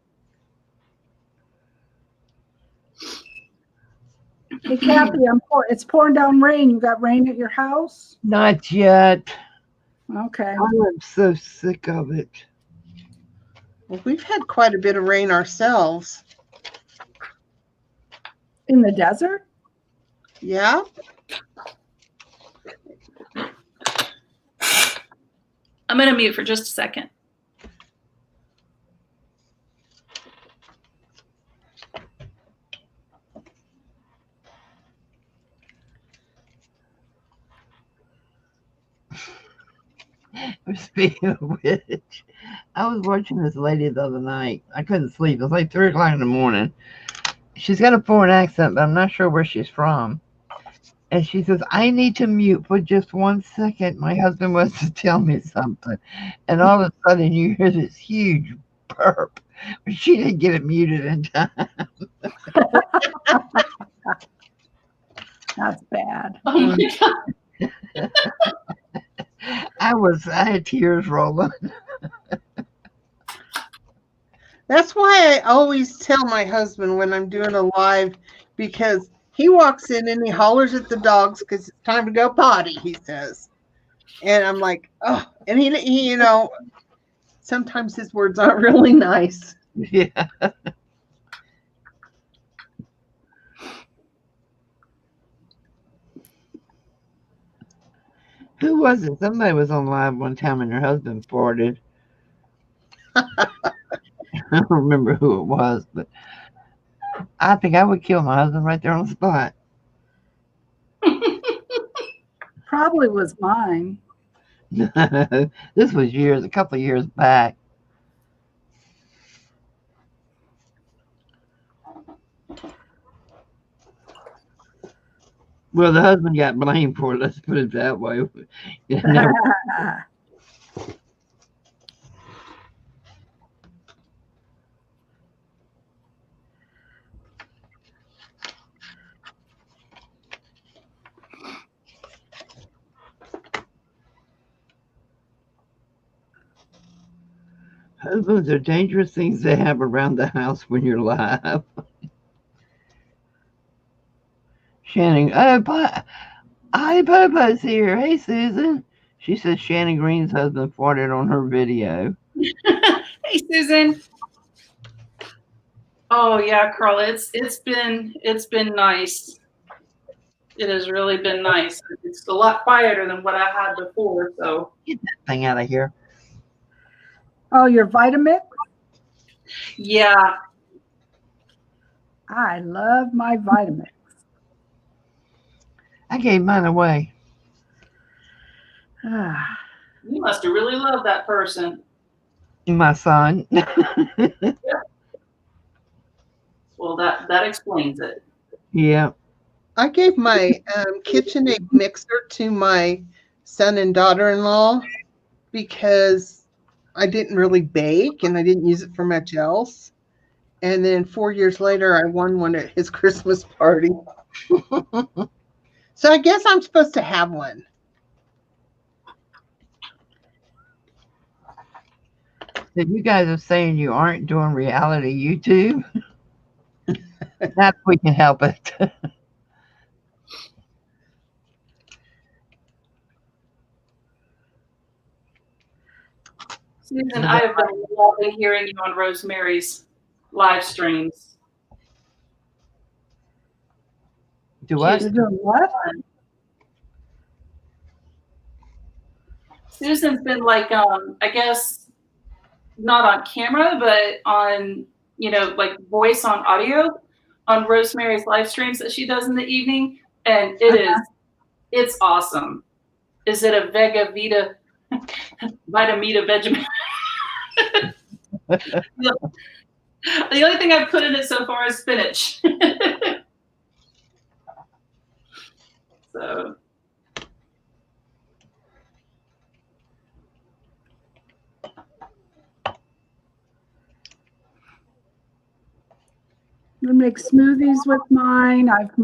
Hey, Kathy, it's pouring down rain. You got rain at your house? Not yet. Okay. I'm so sick of it. Well, we've had quite a bit of rain ourselves. In the desert? Yeah. I'm going to mute for just a second. Speaking of which, I was watching this lady the other night. I couldn't sleep. It was like 3 o'clock in the morning. She's got a foreign accent, but I'm not sure where she's from. And she says, I need to mute for just 1 second. My husband wants to tell me something. And all of a sudden, you hear this huge burp. But she didn't get it muted in time. That's bad. Oh my God. I had tears rolling. That's why I always tell my husband when I'm doing a live, because he walks in and he hollers at the dogs because it's time to go potty, he says. And I'm like, oh, and he sometimes his words aren't really nice. Yeah. Who was it? Somebody was on live one time and her husband farted. I don't remember who it was, but I think I would kill my husband right there on the spot. Probably was mine. This was a couple of years back. Well, the husband got blamed for it. Let's put it that way. You know, husbands are dangerous things to have around the house when you're live. Shannon, hi, Papa's here. Hey, Susan. She says Shannon Green's husband farted on her video. Hey, Susan. Oh yeah, Carl. It's been nice. It has really been nice. It's a lot quieter than what I had before. So Get that thing out of here. Oh, your Vitamix? yeah, I love my Vitamix. I gave mine away. Ah, you must have really loved that person. My son. Well, that explains it. Yeah. I gave my KitchenAid mixer to my son and daughter-in-law because I didn't really bake and I didn't use it for much else. And then 4 years later, I won one at his Christmas party. So I guess I'm supposed to have one. If you guys are saying you aren't doing reality YouTube, that's we can help it. Susan, I have been loving hearing you on Rosemary's live streams. Do what? you're doing what? Susan's been like, I guess not on camera, but on, like voice on audio on Rosemary's live streams that she does in the evening. And it's awesome. Is it a Vega Vita, Vitamita Vegemin? The only thing I've put in it so far is spinach. So. I make smoothies with mine. I've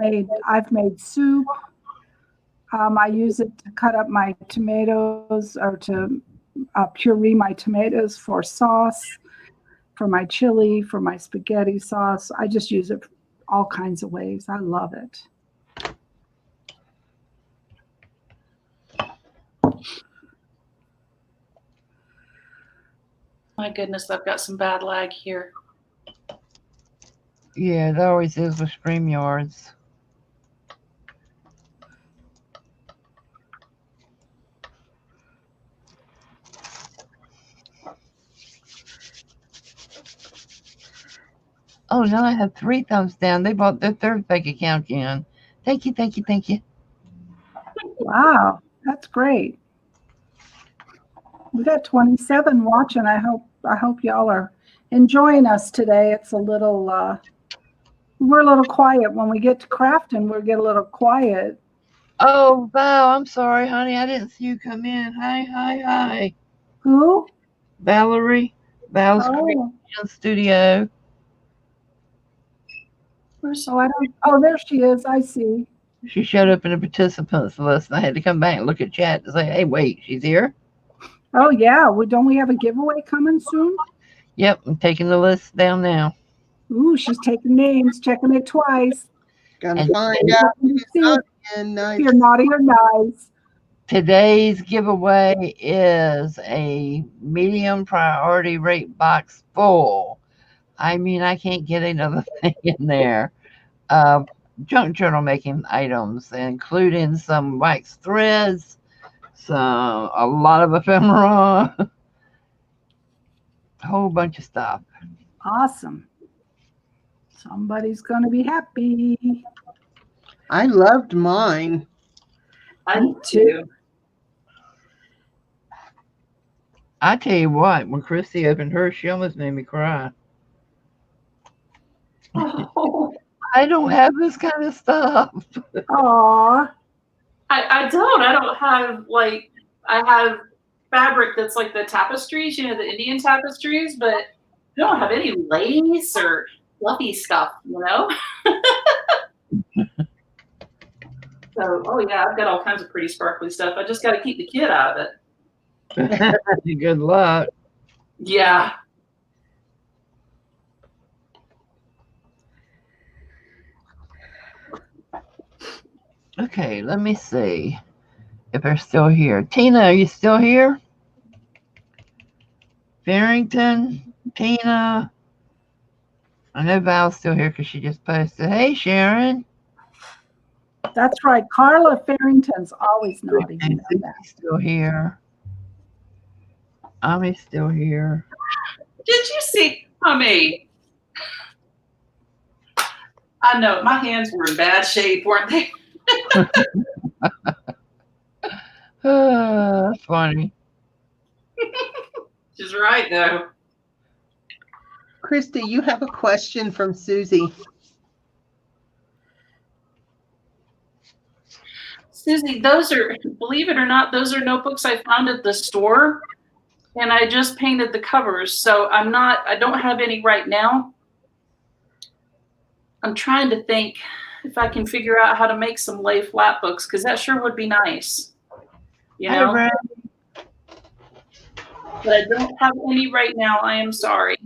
made soup. I use it to cut up my tomatoes or to puree my tomatoes for sauce, for my chili, for my spaghetti sauce. I just use it all kinds of ways. I love it. My goodness, I've got some bad lag here. Yeah, it always is with StreamYards. Oh, now I have 3 thumbs down. They bought their 3rd bank account again. Thank you, thank you, thank you. Wow, that's great. We got 27 watching. I hope y'all are enjoying us today. It's a little we're a little quiet. When we get to crafting, we get a little quiet. Oh, Val, I'm sorry, honey. I didn't see you come in. Hi. Who? Valerie. Val's Creation Studio. Oh, oh, there she is. I see. She showed up in the participants list, and I had to come back and look at chat to say, hey, wait, she's here? Oh, yeah. Don't we have a giveaway coming soon? Yep, I'm taking the list down now. Ooh, she's taking names, checking it twice. Gonna find out who's naughty and nice. If you're naughty or nice. Today's giveaway is a medium priority rate box full. I mean, I can't get another thing in there. Junk journal making items, including some wax threads, a lot of ephemera, a whole bunch of stuff. Awesome. Somebody's going to be happy. I loved mine. I too. I tell you what, when Christy opened hers, she almost made me cry. Oh, I don't have this kind of stuff. Aw. I don't. I don't have I have fabric that's like the tapestries, the Indian tapestries, but I don't have any lace or fluffy stuff, So, oh yeah, I've got all kinds of pretty sparkly stuff. I just got to keep the kid out of it. Good luck. Yeah. Okay, let me see if they're still here. Tina, are you still here? Farrington, Tina. I know Val's still here because she just posted. Hey, Sharon. That's right. Carla Farrington's always naughty. You know that. Still here. Ami's still here. Did you see Ami? I know my hands were in bad shape, weren't they? That's funny. She's right though. Christy, you have a question from Susie. Susie, those are, believe it or not, those are notebooks I found at the store, and I just painted the covers. So I don't have any right now. I'm trying to think if I can figure out how to make some lay flat books, because that sure would be nice. Hey, but I don't have any right now. I am sorry.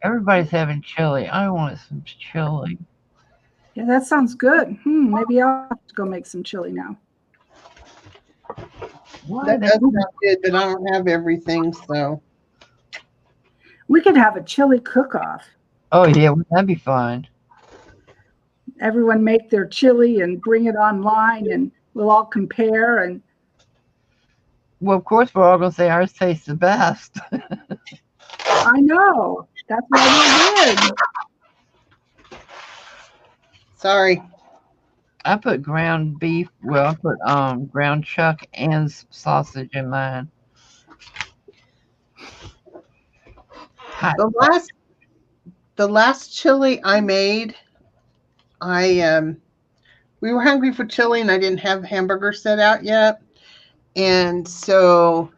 Everybody's having chili. I want some chili. Yeah, that sounds good. Maybe I'll have to go make some chili now. That does sound good, but I don't have everything, so. We could have a chili cook-off. Oh, yeah, that'd be fun. Everyone make their chili and bring it online, and we'll all compare. And well, of course, we're all going to say ours tastes the best. I know. That's why we're good. Sorry. I put ground beef. Well, I put ground chuck and sausage in mine. The last chili I made, we were hungry for chili and I didn't have hamburger set out yet, and so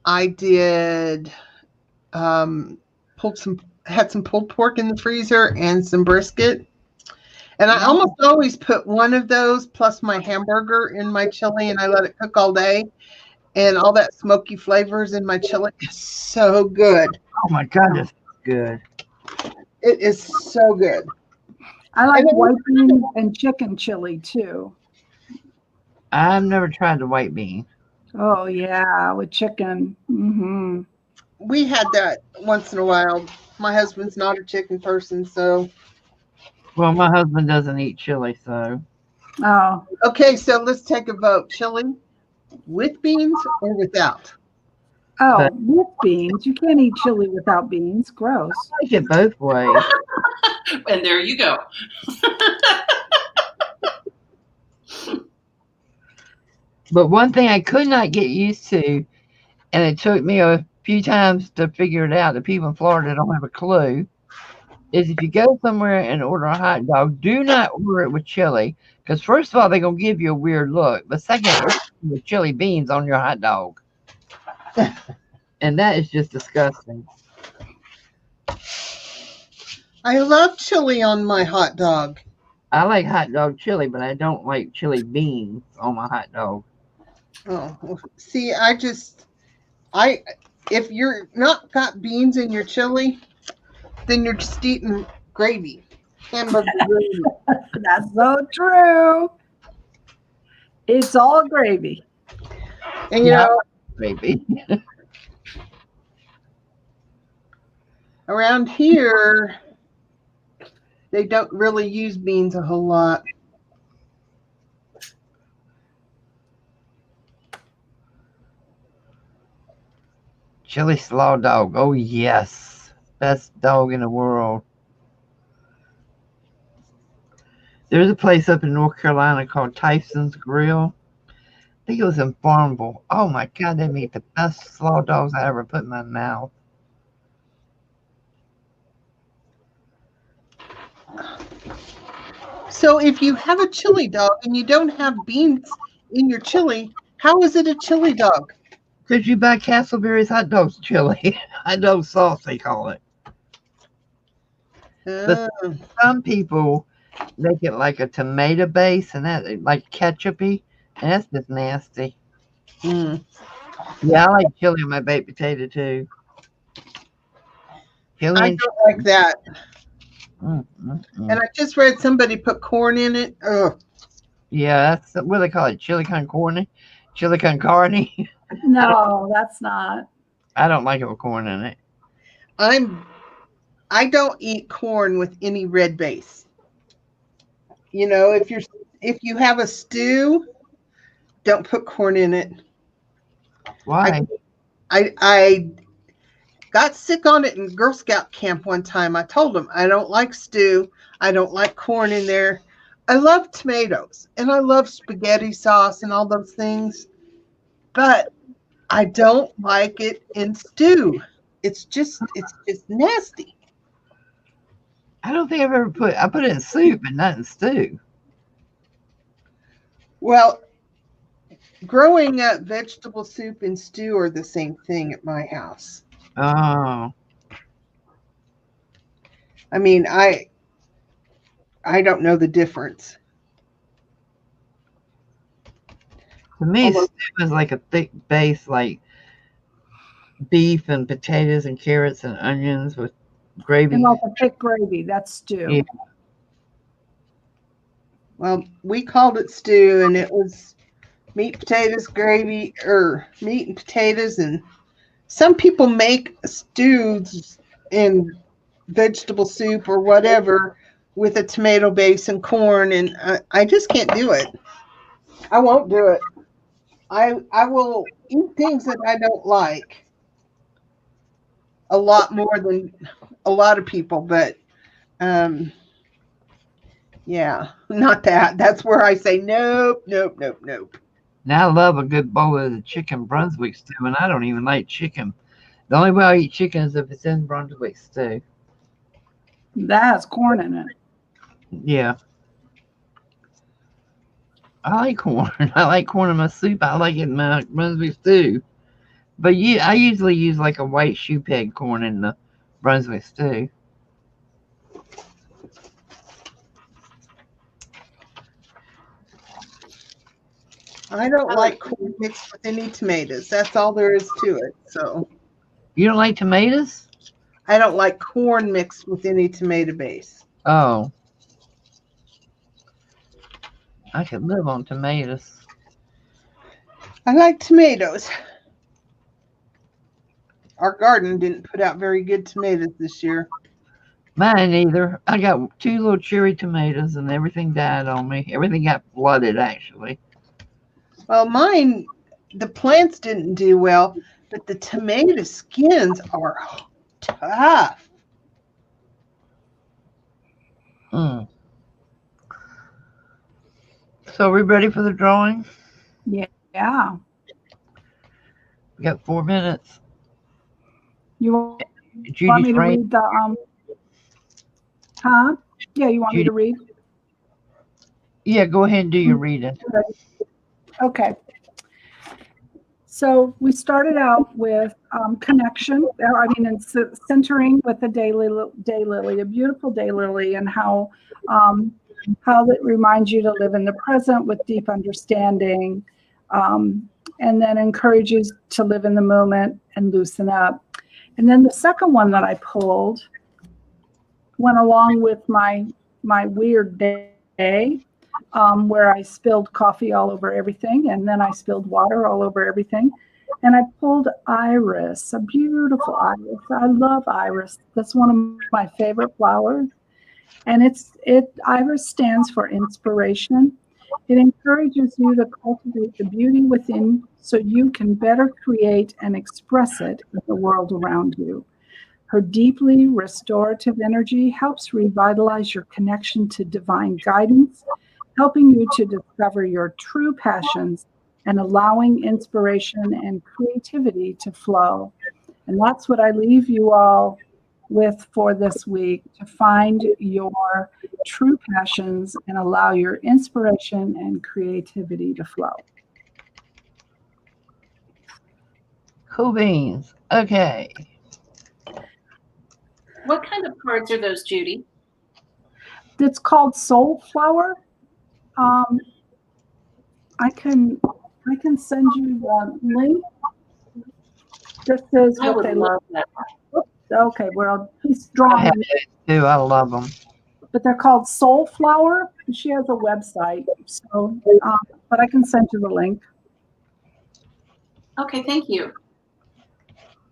I did had some pulled pork in the freezer and some brisket, And I Yeah. almost always put one of those plus my hamburger in my chili, and I let it cook all day. And all that smoky flavors in my chili is so good. Oh my God, that's good. It is so good. I like And it- white beans and chicken chili too. I've never tried the white bean. Oh yeah, with chicken. Hmm. We had that once in a while. My husband's not a chicken person, so Well, my husband doesn't eat chili, so Oh, okay. So let's take a vote: chili with beans or without. oh, with beans. You can't eat chili without beans. Gross. I like it both ways. And there you go. But one thing I could not get used to, and it took me a few times to figure it out, the people in Florida don't have a clue, is if you go somewhere and order a hot dog, do not order it with chili. Because first of all, they're going to give you a weird look. But second, they're putting the chili beans on your hot dog. And that is just disgusting. I love chili on my hot dog. I like hot dog chili, but I don't like chili beans on my hot dog. Oh, see, if you're not got beans in your chili, then you're just eating gravy, hamburger gravy. That's so true. It's all gravy. And you Yeah. know, Maybe. around here, they don't really use beans a whole lot. Chili slaw dog. Oh, yes. Best dog in the world. There's a place up in North Carolina called Tyson's Grill. I think it was in Farmville. Oh my God, they make the best slaw dogs I ever put in my mouth. So if you have a chili dog and you don't have beans in your chili, how is it a chili dog? Because you buy Castleberry's hot dogs chili. Hot dog sauce, they call it. Uh, Some people make it like a tomato base and that, like ketchupy, and that's just nasty. mm. Yeah, I like chili on my baked potato too. Chili I and don't like that. mm. And I just read somebody put corn in it. Ugh. Yeah, that's what they call it, chili con carne. Chili con carne. No, that's not. I don't like it with corn in it. I don't eat corn with any red base. You know, if you have a stew, don't put corn in it. Why? I got sick on it in Girl Scout camp one time. I told them I don't like stew. I don't like corn in there. I love tomatoes and I love spaghetti sauce and all those things, but I don't like it in stew. It's just nasty. I don't think I've ever I put it in soup, but not in stew. Well, growing up, vegetable soup and stew are the same thing at my house. Oh, I mean, I don't know the difference. to me, Almost. stew is like a thick base, like beef and potatoes and carrots and onions with gravy. And like a thick gravy. That's stew. Yeah. Well, we called it stew, and it was meat, potatoes, gravy, or meat and potatoes. And some people make stews in vegetable soup or whatever with a tomato base and corn, and I just can't do it. I won't do it. I will eat things that I don't like a lot more than a lot of people, but yeah, not that. That's where I say nope, nope, nope, nope. Now I love a good bowl of the chicken Brunswick stew, and I don't even like chicken. The only way I eat chicken is if it's in Brunswick stew. That has corn in it. Yeah. I like corn. I like corn in my soup. I like it in my Brunswick stew. But I usually use like a white shoe peg corn in the Brunswick stew. I don't like corn mixed with any tomatoes. That's all there is to it. So You don't like tomatoes? I don't like corn mixed with any tomato base. Oh. I could live on tomatoes. I like tomatoes. Our garden didn't put out very good tomatoes this year. Mine either. I got 2 little cherry tomatoes and everything died on me. Everything got flooded, actually. Well, mine, the plants didn't do well, but the tomato skins are tough. Mm. So are we ready for the drawing? Yeah. We got 4 minutes. You want Judy's me to right. read the huh? Yeah, you want me to read? Yeah, go ahead and do your reading. Okay. So we started out with connection. And centering with the daylily, a beautiful daylily, and how it reminds you to live in the present with deep understanding, and then encourages to live in the moment and loosen up. And then the second one that I pulled went along with my weird day. Where I spilled coffee all over everything, and then I spilled water all over everything. And I pulled iris, a beautiful iris. I love iris. That's one of my favorite flowers. And iris stands for inspiration. It encourages you to cultivate the beauty within so you can better create and express it in the world around you. Her deeply restorative energy helps revitalize your connection to divine guidance, helping you to discover your true passions and allowing inspiration and creativity to flow. And that's what I leave you all with for this week, to find your true passions and allow your inspiration and creativity to flow. Cool beans. Okay. What kind of cards are those, Judy? It's called Soul Flower. I can send you the link. This is I what would they love look. that. Okay, well, he's I drawing, have those too. I love them. but they're called Soul Flower. She has a website, so but I can send you the link. Okay, thank you.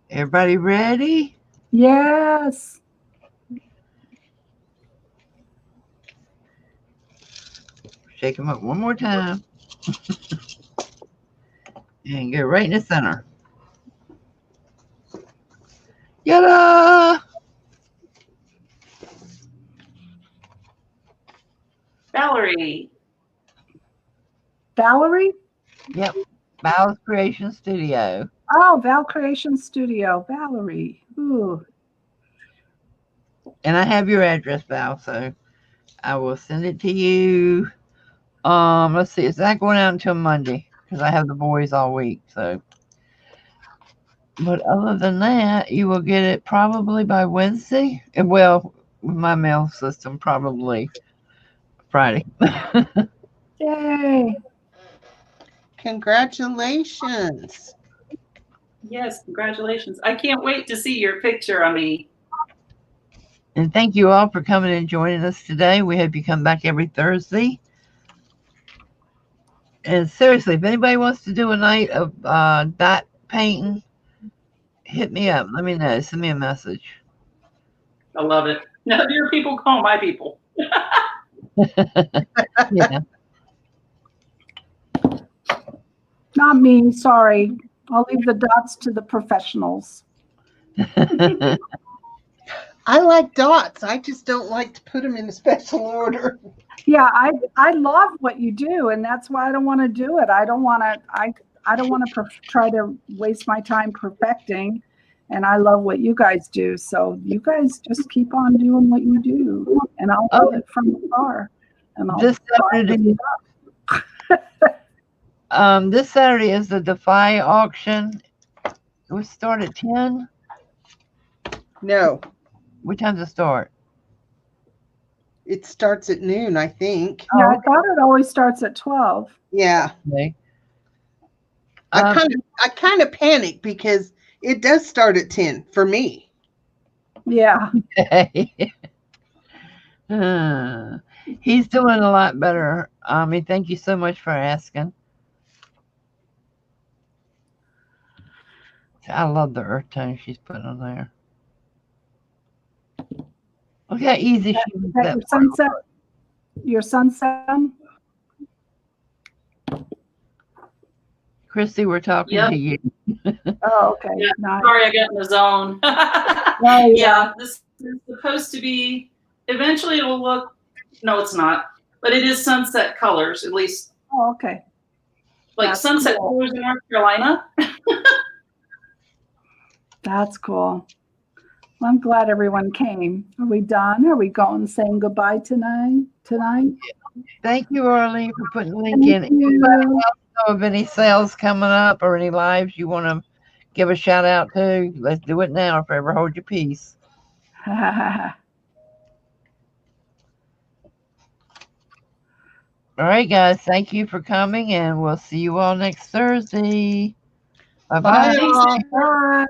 Everybody ready? Yes. Shake them up one more time. And go right in the center. Yada! Valerie. Valerie? Yep. Val's Creation Studio. Oh, Val Creation Studio. Valerie. Ooh. And I have your address, Val, so I will send it to you. Let's see, it's not going out until Monday because I have the boys all week. So, but other than that, you will get it probably by Wednesday. Well, with my mail system, probably Friday. Yay. Congratulations. Yes, congratulations. I can't wait to see your picture of me. And thank you all for coming and joining us today. We hope you come back every Thursday. And seriously, if anybody wants to do a night of dot painting, hit me up. Let me know. Send me a message. I love it. Now, your people call my people. Yeah. Not me, sorry. I'll leave the dots to the professionals. I like dots. I just don't like to put them in a special order. Yeah, I love what you do, and that's why I don't want to do it. I don't want to try to waste my time perfecting, and I love what you guys do. So you guys just keep on doing what you do, and I'll love it from afar. And I'll This Saturday is the Defy auction. We start at 10. No, What time does it start? it starts at noon, I think. Yeah, I thought it always starts at 12. Yeah. Okay. I kind of panic because it does start at 10 for me. Yeah. He's doing a lot better. Thank you so much for asking. I love the earth tone she's putting on there. Look how easy she was. That your sunset? Your sunset? Christy, we're talking Yep. to you. Oh, okay. Yeah, Nice. sorry, I got in the zone. Oh, Yeah, this is supposed to be, eventually it will look, no, it's not, but it is sunset colors, at least Oh, okay. like That's sunset cool. colors in North Carolina. That's cool. Well, I'm glad everyone came. Are we done? Are we going saying goodbye tonight? Thank you, Arlene, for putting the link Thank in. you. Anybody else know of any sales coming up or any lives you want to give a shout out to? Let's do it now. If ever hold your peace. All right, guys. Thank you for coming, and we'll see you all next Thursday. Bye-bye. Bye, all. Bye.